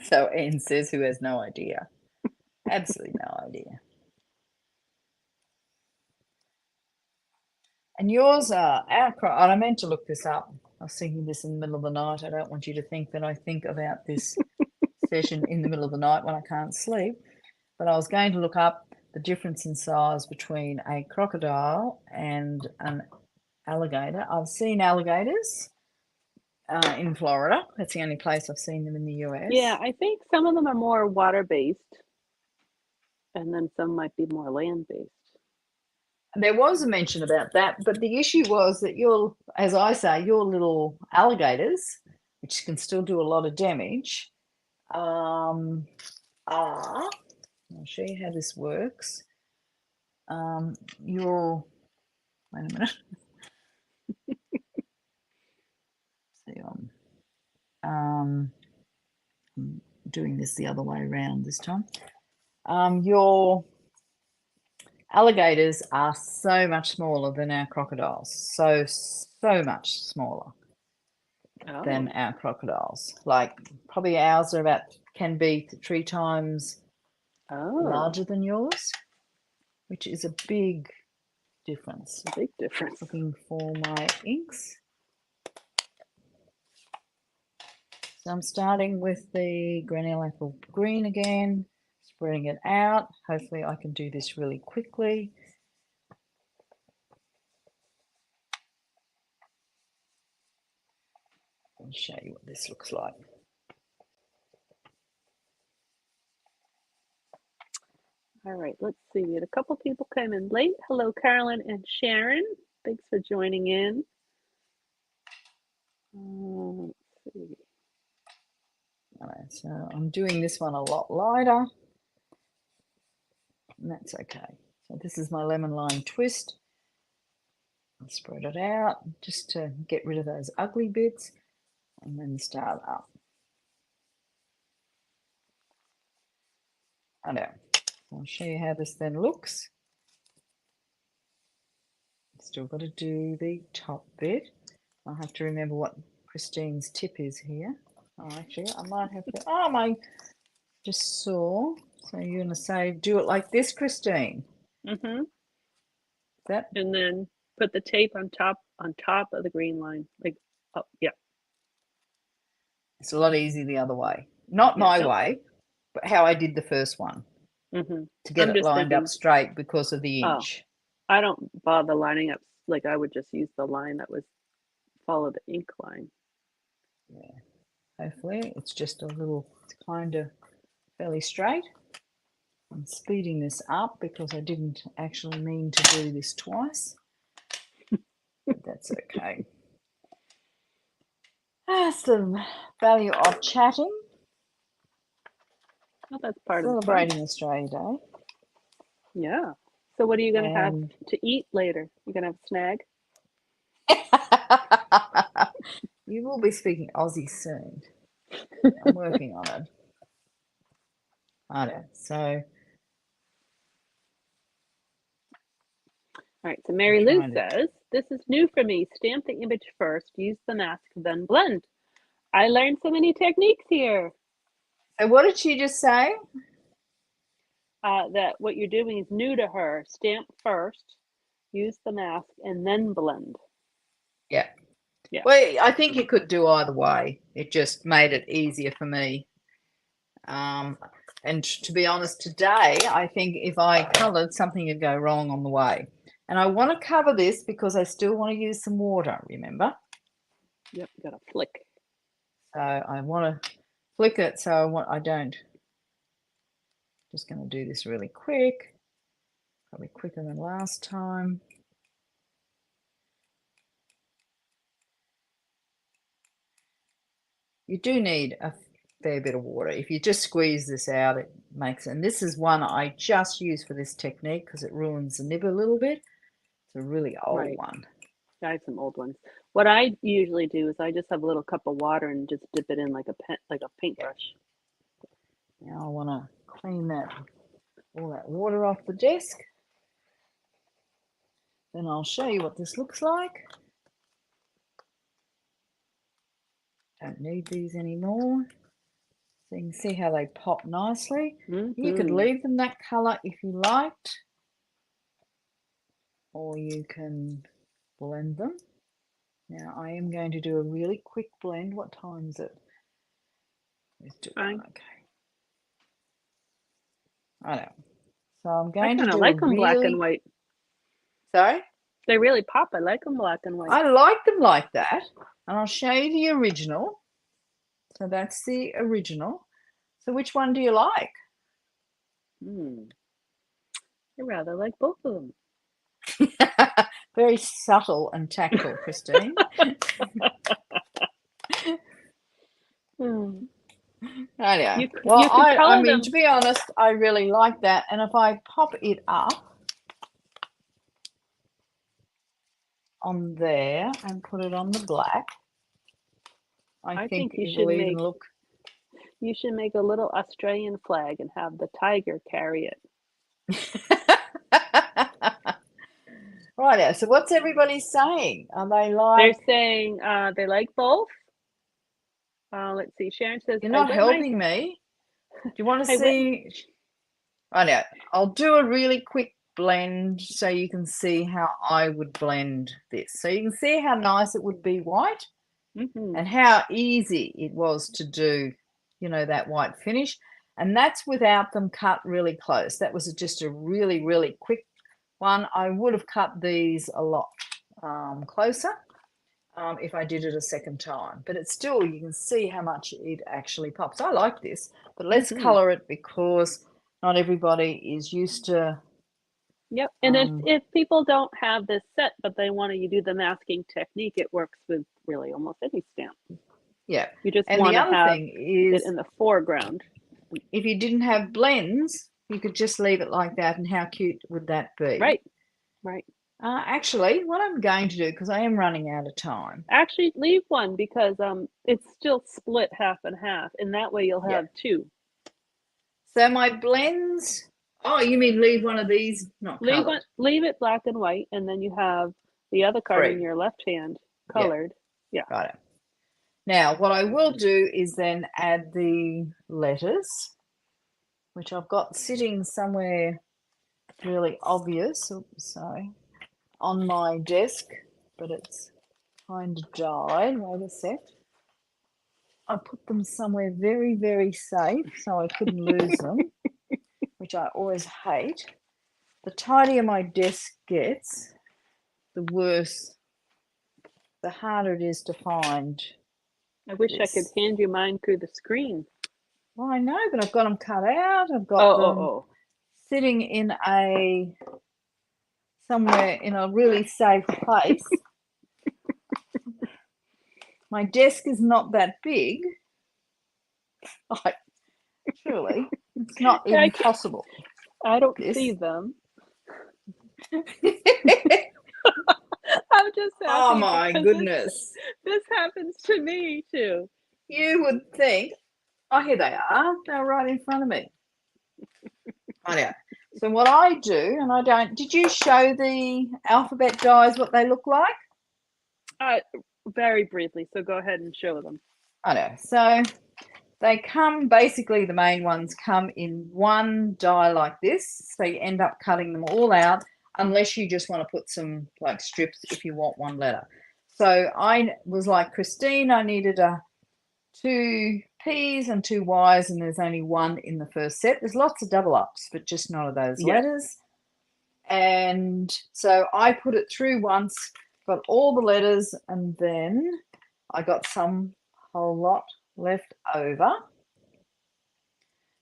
So Anne says, who has no idea. Absolutely no idea. And yours are I meant to look this up. I was thinking this in the middle of the night. I don't want you to think that I think about this session in the middle of the night when I can't sleep. But I was going to look up the difference in size between a crocodile and an alligator. I've seen alligators in Florida. That's the only place I've seen them in the US. Yeah, I think some of them are more water-based, and then some might be more land-based. There was a mention about that, but the issue was that as I say, your little alligators, which can still do a lot of damage, are, I'll show you how this works. Wait a minute. See, I'm doing this the other way around this time. Your alligators are so much smaller than our crocodiles. So much smaller than our crocodiles. Like probably ours can be 3 times larger than yours, which is a big difference. A big difference. Looking for my inks. So I'm starting with the granule apple green again, spreading it out. Hopefully I can do this really quickly. I'll show you what this looks like. All right, let's see. We had a couple people came in late. Hello, Carolyn and Sharon. Thanks for joining in. Let's see. All right, so I'm doing this one a lot lighter, and that's okay. So this is my lemon lime twist. I'll spread it out just to get rid of those ugly bits, and then start up. I know. I'll show you how this then looks. Still got to do the top bit. I'll have to remember what Christine's tip is here. Oh, actually, I might have to. Oh, my! Just saw. So you're going to say, do it like this, Christine. Mm-hmm. That. And then put the tape on top of the green line, like up. Yeah. It's a lot easier the other way. Not my way, but how I did the first one. Mm-hmm. To get it lined up straight because of the inch. I don't bother lining up. Like I would just use the line that was follow the ink line. Yeah. Hopefully it's just a little kind of fairly straight. I'm speeding this up because I didn't actually mean to do this twice. But that's okay. That's the value of chatting. Well, that's part Celebrating Australia Day. Yeah. So what are you going to have to eat later? You're going to have a snag? You will be speaking Aussie soon. I'm working on it. I know. So. All right. So Mary Lou says, this is new for me. Stamp the image first, use the mask, then blend. I learned so many techniques here. So what did she just say? That what you're doing is new to her. Stamp first, use the mask, and then blend. Yeah. Yeah. Well, I think you could do either way. It just made it easier for me. And to be honest, today, I think if I coloured, something would go wrong on the way. And I want to cover this because I still want to use some water, remember? Yep, got to flick. So I want to flick it so I don't. Just going to do this really quick. Probably quicker than last time. You do need a fair bit of water. If you just squeeze this out, it makes it. And this is one I just use for this technique because it ruins the nib a little bit. It's a really old one. I have some old ones. What I usually do is I just have a little cup of water and just dip it in like a paintbrush. Now I want to clean all that water off the desk. Then I'll show you what this looks like. Don't need these anymore. So you can see how they pop nicely. Mm-hmm. You could leave them that colour if you liked. Or you can blend them. Now I am going to do a really quick blend. What time is it? Let's do Fine. okay. I know. So I'm I going to kind of do a like them black and really, white. sorry? They really pop. I like them black and white. I like them like that. And I'll show you the original. So that's the original. So which one do you like? I rather like both of them. Very subtle and tactful, Christine. Hmm. Anyway, You well, could I color mean, them. to be honest, I really like that. And if I pop it up on there and put it on the black, I think think you it should will even make look. you should make a little Australian flag and have the tiger carry it. Right, so what's everybody saying? Are they They're like, saying they like both. Let's see. Sharon says, you're "I not wet my helping me? Do you want to I wet see? Right, I'll do a really quick blend so you can see how I would blend this. So you can see how nice it would be white and how easy it was to do, you know, that white finish. And that's without them cut really close. That was just a really, really quick one. I would have cut these a lot closer if I did it a second time. But it's still, you can see how much it actually pops. I like this, but let's color it because not everybody is used to. Yep. And if people don't have this set, but they want to do the masking technique, it works with really almost any stamp. Yeah. You just And want the to other have thing is, it in the foreground. if you didn't have blends, you could just leave it like that. And how cute would that be? Right. Right. Actually, what I'm going to do, because I am running out of time. Actually, leave one because it's still split half and half, and that way you'll have two. So my blends. Oh, you mean leave one of these not colored? Leave it black and white, and then you have the other card in your left hand colored. Yeah. Right. Now, what I will do is then add the letters, which I've got sitting somewhere really obvious. Oops, sorry, on my desk, but it's kind of died. Wait a sec. I put them somewhere very, very safe so I couldn't lose them, which I always hate. The tidier my desk gets, the worse, the harder it is to find. I wish I could hand you mine through the screen. Well, I know, but I've got them cut out. I've got them sitting in somewhere in a really safe place. My desk is not that big. Truly, it's not even possible. I don't see them. I'm just happy. Oh my goodness. This happens to me too. You would think, oh, here they are. They're right in front of me. Oh, yeah. So what I do, and I don't, did you show the alphabet dies what they look like? Very briefly, so go ahead and show them. I know. So they come, basically the main ones come in one die like this. So you end up cutting them all out unless you just want to put some like strips if you want one letter. So I was like Christine, I needed 2 P's and 2 Y's, and there's only one in the first set. There's lots of double ups, but just none of those letters. And so I put it through once, got all the letters, and then I got some whole lot left over.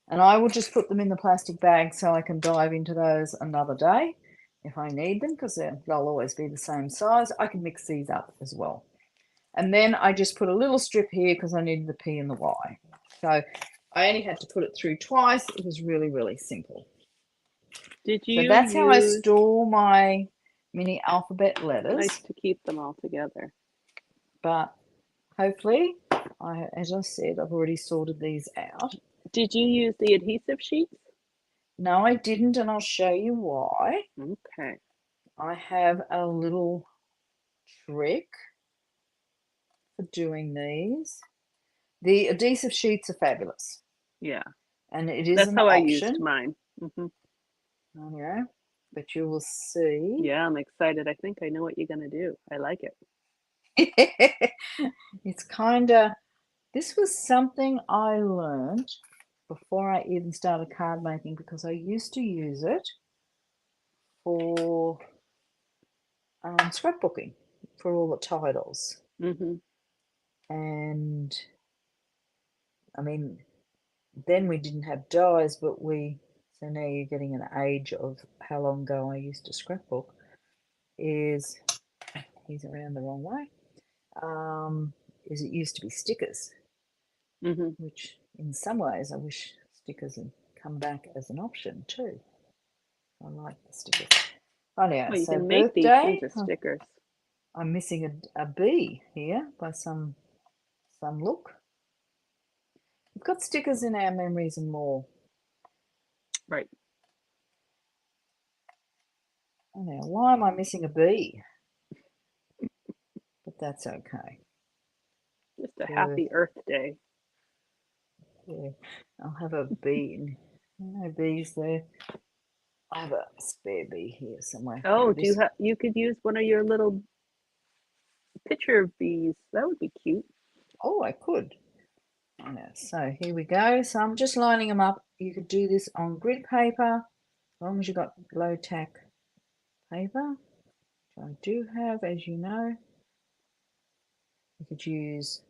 And I will just put them in the plastic bag so I can dive into those another day if I need them, because they'll always be the same size. I can mix these up as well. And then I just put a little strip here because I needed the P and the Y. So I only had to put it through twice. It was really, really simple. So that's how I store my mini alphabet letters. Nice to keep them all together. But hopefully, as I said, I've already sorted these out. Did you use the adhesive sheets? No, I didn't, and I'll show you why. Okay. I have a little trick for doing these. The adhesive sheets are fabulous. Yeah. And it is That's an how option. I used mine. Yeah. but you will see. Yeah, I'm excited. I think I know what you're gonna do. I like it. It's kind of, this was something I learned before I even started card making, because I used to use it for scrapbooking for all the titles. Mm-hmm. And I mean, then we didn't have dies, but so now you're getting an age of how long ago I used to scrapbook. Is he's around the wrong way. Is it used to be stickers, Mm-hmm. which in some ways I wish stickers had come back as an option too. I like the stickers. Oh yeah, Well, you so can make these birthday. into stickers. I'm missing a B here by some look. We've got stickers in our memories and more. Right. Oh, now, why am I missing a B? But that's okay. Just a Birth, happy Earth Day. yeah. I'll have a B in. No B's there. I have a spare B here somewhere. Here Oh, it is. you could use one of your little picture bees. That would be cute. Oh, I could. Oh, no. So here we go. So I'm just lining them up. You could do this on grid paper, as long as you've got low tack paper, which I do have, as you know. You could use.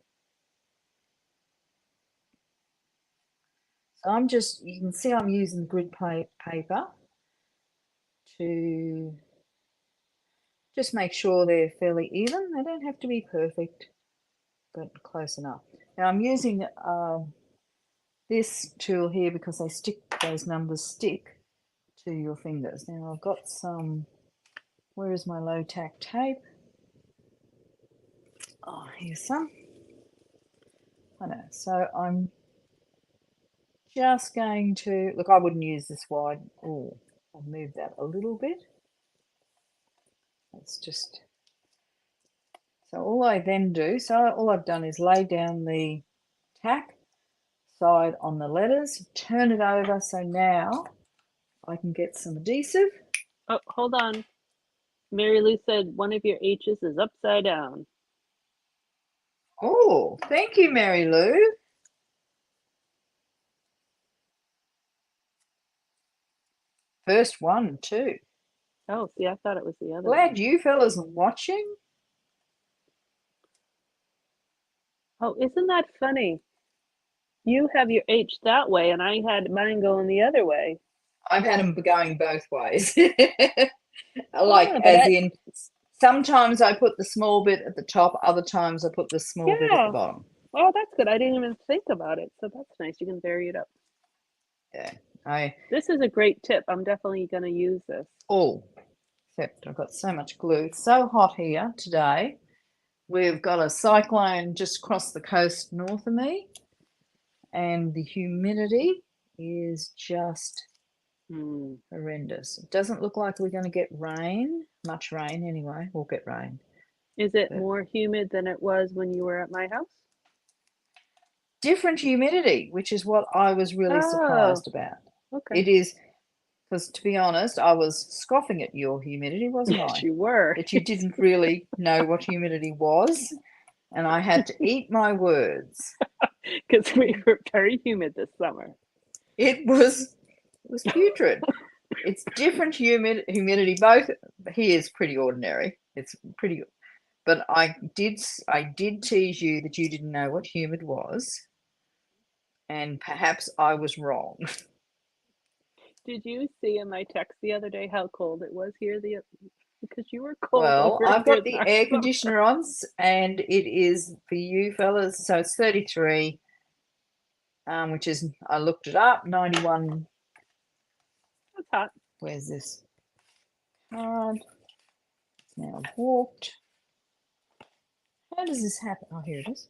So you can see I'm using grid paper to just make sure they're fairly even. They don't have to be perfect, but close enough. Now I'm using this tool here because those numbers stick to your fingers. Now I've got some, where is my low tack tape? Oh, here's some. I know. So I'm just going to, look, I wouldn't use this wide. Oh, I'll move that a little bit. That's just, so all I then do, so all I've done is lay down the tack side on the letters, turn it over, so now I can get some adhesive. Oh, hold on. Mary Lou said one of your H's is upside down. Oh, thank you, Mary Lou. First one too. Oh, see, I thought it was the other Glad one. you fellas are watching. Oh, isn't that funny? You have your H that way, and I had mine going the other way. I've had them going both ways. Like, Yeah, but as in, sometimes I put the small bit at the top, other times I put the small bit at the yeah. bottom. Well, that's good. I didn't even think about it, so that's nice. You can vary it up. Yeah, I This is a great tip. I'm definitely going to use this. all, except I've got so much glue. It's so hot here today. We've got a cyclone just across the coast north of me, and the humidity is just horrendous. It doesn't look like we're going to get rain, much rain anyway. We'll get rain. Is it But more humid than it was when you were at my house? different humidity, which is what I was really Oh, surprised about. okay. It is, because to be honest, I was scoffing at your humidity, wasn't Yes, I? you were. That you didn't really know what humidity was, and I had to eat my words. Because we were very humid this summer. It was putrid. It's different humidity. Both here is pretty ordinary. It's pretty, but I did tease you that you didn't know what humid was, and perhaps I was wrong. Did you see in my text the other day how cold it was here? Because you were cold Well, over I've here got in the air Arizona. conditioner on, and it is for you fellas. So it's 33, which is, I looked it up, 91. It's hot. Where's this card? Now I've walked. How does this happen? Oh, here it is.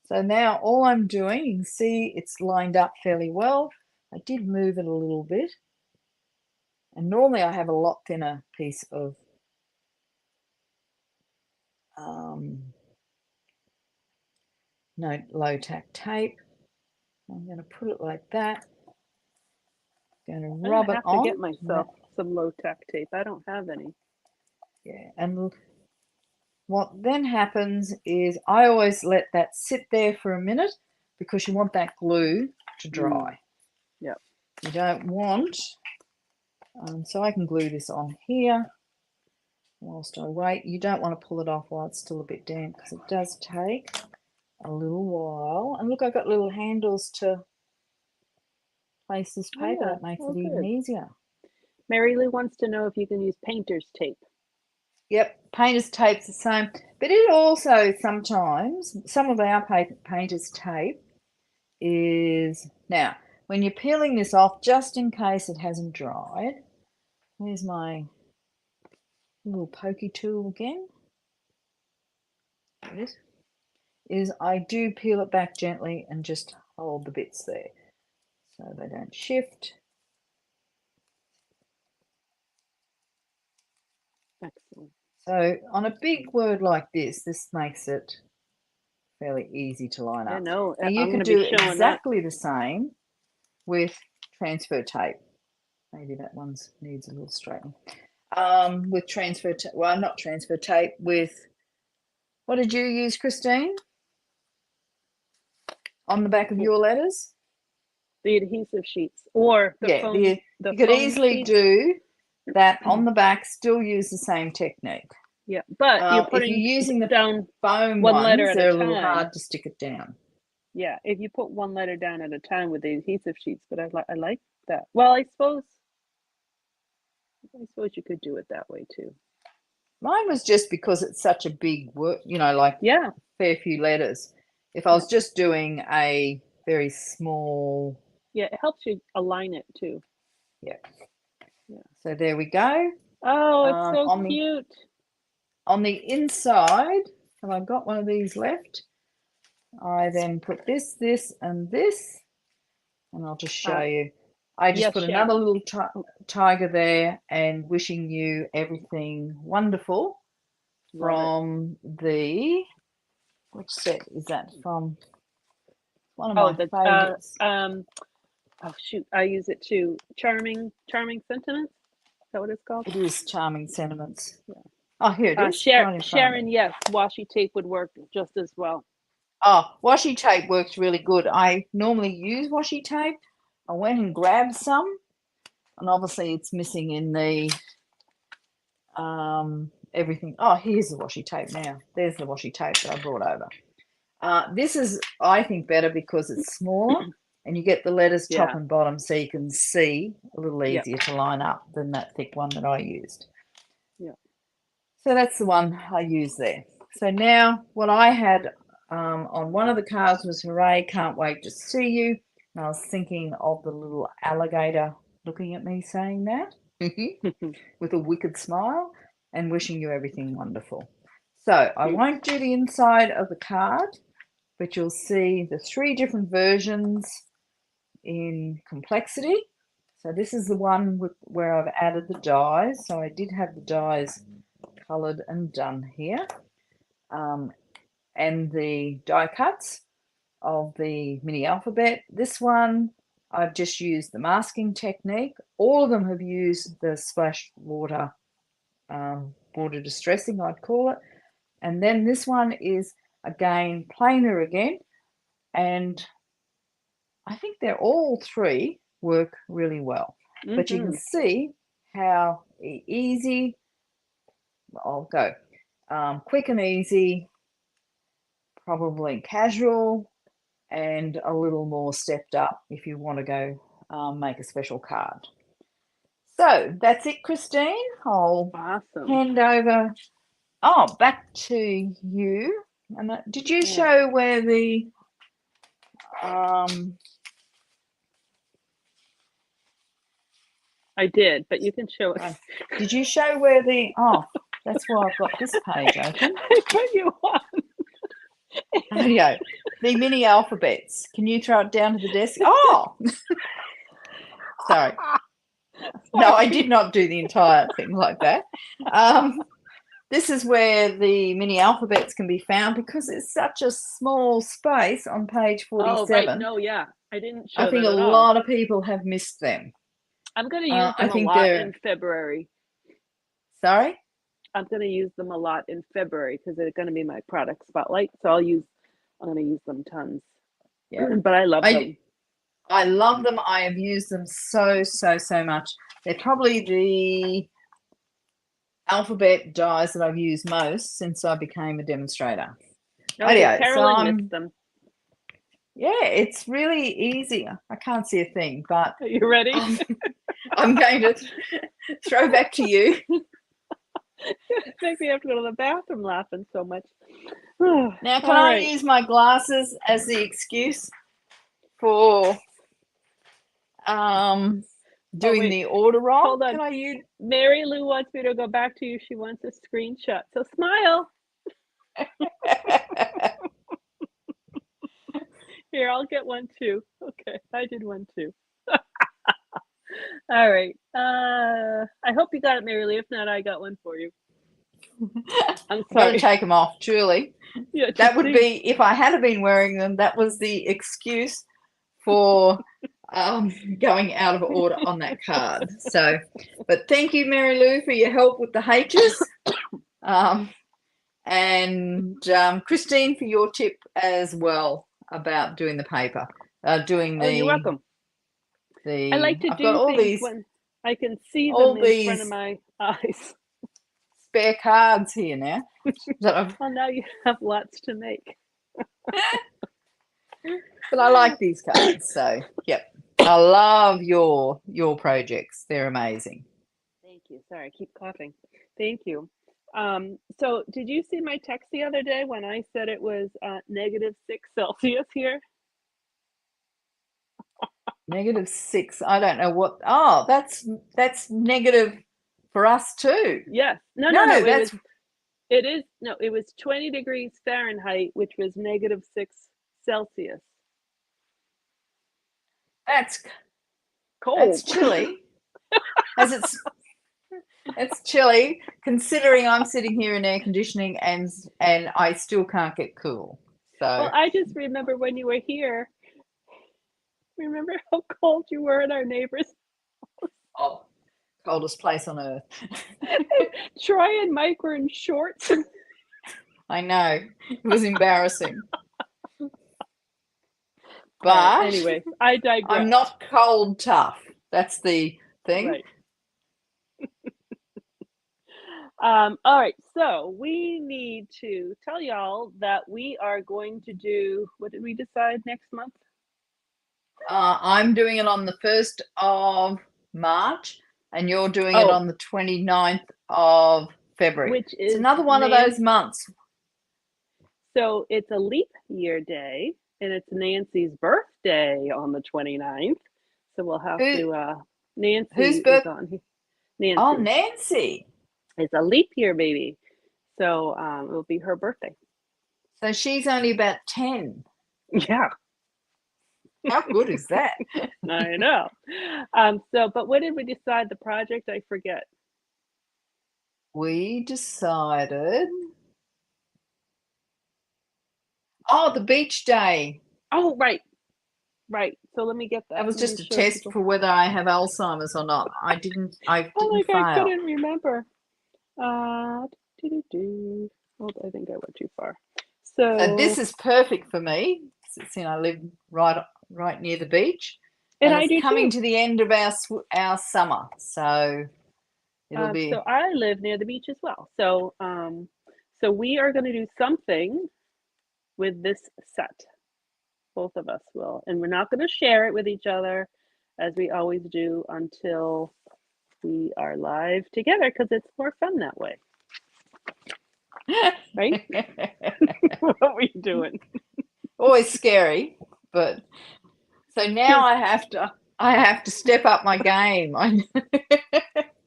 So now all I'm doing, you can see it's lined up fairly well. I did move it a little bit. And normally I have a lot thinner piece of no low tack tape. I'm going to put it like that. Going to I'm rub gonna it have to on. get myself some low tack tape. I don't have any. Yeah, and what then happens is I always let that sit there for a minute because you want that glue to dry. Yep. You don't want, so I can glue this on here whilst I wait. You don't want to pull it off while it's still a bit damp because it does take a little while. And look, I've got little handles to place this Oh, paper. yeah. That makes Oh, it even good. easier. Mary Lou wants to know if you can use painter's tape. Yep, painter's tape's the same, but it also sometimes, some of our painter's tape is, now, when you're peeling this off, just in case it hasn't dried, where's my little pokey tool again? There it is I do peel it back gently and just hold the bits there so they don't shift. Excellent. So on a big word like this makes it fairly easy to line Yeah, up. no, Now you I'm can gonna be do showing that. exactly the same with transfer tape. Maybe that one needs a little straightening. With transfer tape, well, not transfer tape, with, what did you use, Christine, on the back of your letters? The adhesive sheets or the Yeah, foam. The you could foam easily sheets. do that on the back, still use the same technique. Yeah, but you're If you're putting using the down foam one letter ones, at a they're a little time. hard to stick it down. Yeah, if you put one letter down at a time with the adhesive sheets, but I like that. Well, I suppose you could do it that way too. Mine was just because it's such a big word, like Yeah, a fair few letters. If I was just doing a very small, yeah, it helps you align it too. yeah. Yeah. So there we go. Oh, it's so On cute. on the inside, have I got one of these left? I then put this, and this, and I'll just show you. I just Yes, put Sharon. another little tiger there and wishing you everything wonderful from the, which set is that from? One of my favorites. Oh shoot, I use it too. Charming Sentiments. Is that what it's called? It is Charming Sentiments. Yeah. Oh, here it is, right in front of Sharon, me. yes, washi tape would work just as well. Oh, washi tape works really good. I normally use washi tape. I went and grabbed some, and obviously it's missing in the everything. Oh, here's the washi tape now. There's the washi tape that I brought over. This is, I think, better because it's smaller and you get the letters top and bottom so you can see a little easier to line up than that thick one that I used. Yeah. So that's the one I used there. So now what I had on one of the cards was, hooray, can't wait to see you. And I was thinking of the little alligator looking at me saying that with a wicked smile and wishing you everything wonderful. So I won't do the inside of the card, but you'll see the 3 different versions in complexity. So this is the one where I've added the dies. So I did have the dies coloured and done here. And the die cuts of the mini alphabet. This one, I've just used the masking technique. All of them have used the splash water, water distressing, I'd call it. And then this one is, again, plainer again. And I think they're all 3 work really well. But you can see how easy, I'll go, quick and easy, probably casual, and a little more stepped up if you want to go make a special card. So that's it, Christine. I'll hand over. Oh, back to you. And did you show where the I did, but you can show it. Did you show where the, oh, that's why I've got this page open. I put you on. Yeah, the mini alphabets. Can you throw it down to the desk? Oh, sorry. No, I did not do the entire thing like that. This is where the mini alphabets can be found because it's such a small space on page 47. Oh, right. No, yeah. I didn't show I think that a at all. lot of people have missed them. I'm going to use I them a think lot in they're, February. sorry? I'm going to use them a lot in February because they're going to be my product spotlight. So I'm going to use them tons. Yeah. But I love I them. I love them. I have used them so, so, so much. They're probably the alphabet dyes that I've used most since I became a demonstrator. Oh, good. Anyway, so Carolyn missed them. yeah, it's really easy. I can't see a thing, but Are you ready? I'm going to throw back to you. Make me have to go to the bathroom laughing so much. Now, can All I right. use my glasses as the excuse for Oh, doing wait. the order wrong? Hold on. Can I use? Mary Lou wants me to go back to you. She wants a screenshot. So smile. Here, I'll get one too. Okay, I did one too. All right. I hope you got it, Mary Lou. If not, I got one for you. I'm I've got to sorry. take them off, truly. Yeah, That would please. be, if I had been wearing them, that was the excuse for going out of order on that card. So, but thank you, Mary Lou, for your help with the H's. And Christine, for your tip as well about doing the paper, doing Oh, you're welcome. I like to I've got do things when I can see them all in front of these my eyes. spare cards here now that I've, Well, now you have lots to make. but I like these cards. So, yep. I love your projects. They're amazing. Thank you. Sorry, I keep coughing. Thank you. So did you see my text the other day when I said it was -6 Celsius here? -6. I don't know what. Oh, that's negative for us too. Yes. No, no, No, no. It was 20 degrees Fahrenheit, which was -6 Celsius. that's Cold. chilly. As it's chilly considering I'm sitting here in air conditioning and I still can't get cool. So, Well, I just remember when you were here. Remember how cold you were in our neighbors? oh, coldest place on earth. Troy and Mike were in shorts. I know. It was embarrassing. Right, But anyway, I digress. I'm not cold tough. That's the thing. Right. All right, so we need to tell y'all that we are going to do, what did we decide next month? I'm doing it on the 1st of March and you're doing it on the 29th of February. Which It's is another one of those months. So it's a leap year day and it's Nancy's birthday on the 29th. So we'll have to, Nancy is on here. Nancy. Oh, Nancy. It's a leap year baby. So it will be her birthday. So she's only about 10. Yeah. How good is that? I know. But what did we decide the project? I forget. We decided. Oh, the beach day. Oh, right. Right. So let me get that. That was Let me just a show test people. for whether I have Alzheimer's or not. I didn't Oh, fail. I couldn't remember. Hold, I think I went too far. So this is perfect for me. Since I live right near the beach, and it's I do coming too. to the end of our summer, so it'll be. So I live near the beach as well. So so we are going to do something with this set. Both of us will, and we're not going to share it with each other as we always do until we are live together because it's more fun that way. Right? What are we doing? Always scary, but so now I have to step up my game.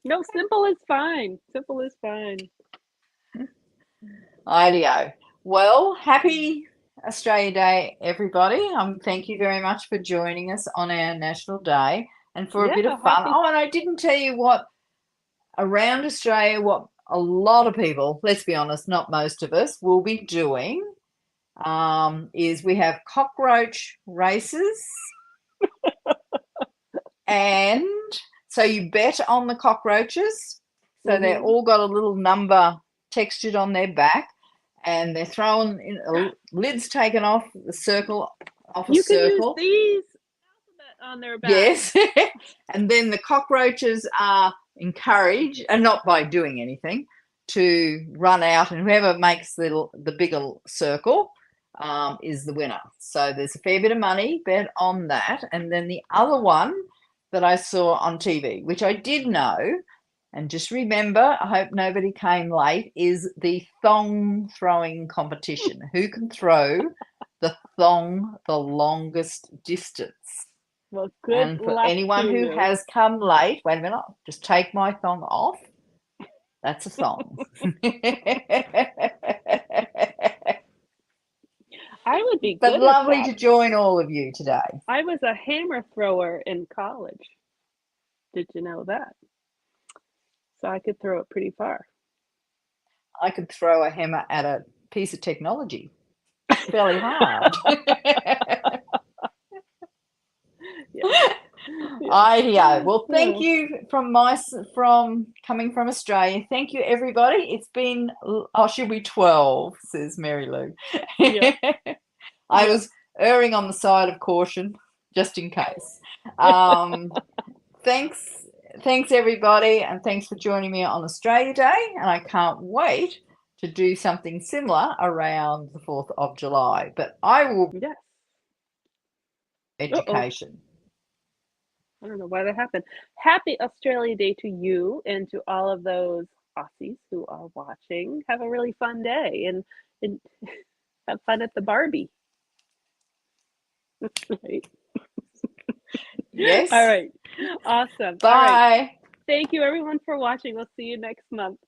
No, simple is fine. Simple is fine. Ideo. Well, happy Australia Day, everybody. Thank you very much for joining us on our National Day and for a bit of fun. Oh, and I didn't tell you what around Australia, what a lot of people, let's be honest, not most of us, will be doing is we have cockroach races and So you bet on the cockroaches. So they're all got a little number textured on their back, and they're thrown in, lid's taken off, the circle off a You can use circle. these alphabet on their back. Yes. And then the cockroaches are encouraged, and not by doing anything, to run out, and whoever makes the bigger circle is the winner. So there's a fair bit of money bet on that. And then the other one that I saw on TV, which I did know, and just remember, I hope nobody came late, is the thong throwing competition. Who can throw the thong the longest distance? Well, good And for luck anyone to who you. has come late, wait a minute, just take my thong off. That's a thong. I would be But good lovely at to that. join all of you today. I was a hammer thrower in college. Did you know that? So I could throw it pretty far. I could throw a hammer at a piece of technology. It's fairly hard. Yeah. Ideo. Well, thank you from coming from Australia. Thank you, everybody. It's been, oh, she'll be 12, says Mary Lou. Yeah. I was erring on the side of caution, just in case. Thanks everybody, and thanks for joining me on Australia Day. And I can't wait to do something similar around the 4th of July. But I will education. I don't know why that happened. Happy Australia Day to you and to all of those Aussies who are watching. Have a really fun day and have fun at the Barbie. Right. Yes. All right. Awesome. Bye. All right. Thank you everyone for watching. We'll see you next month.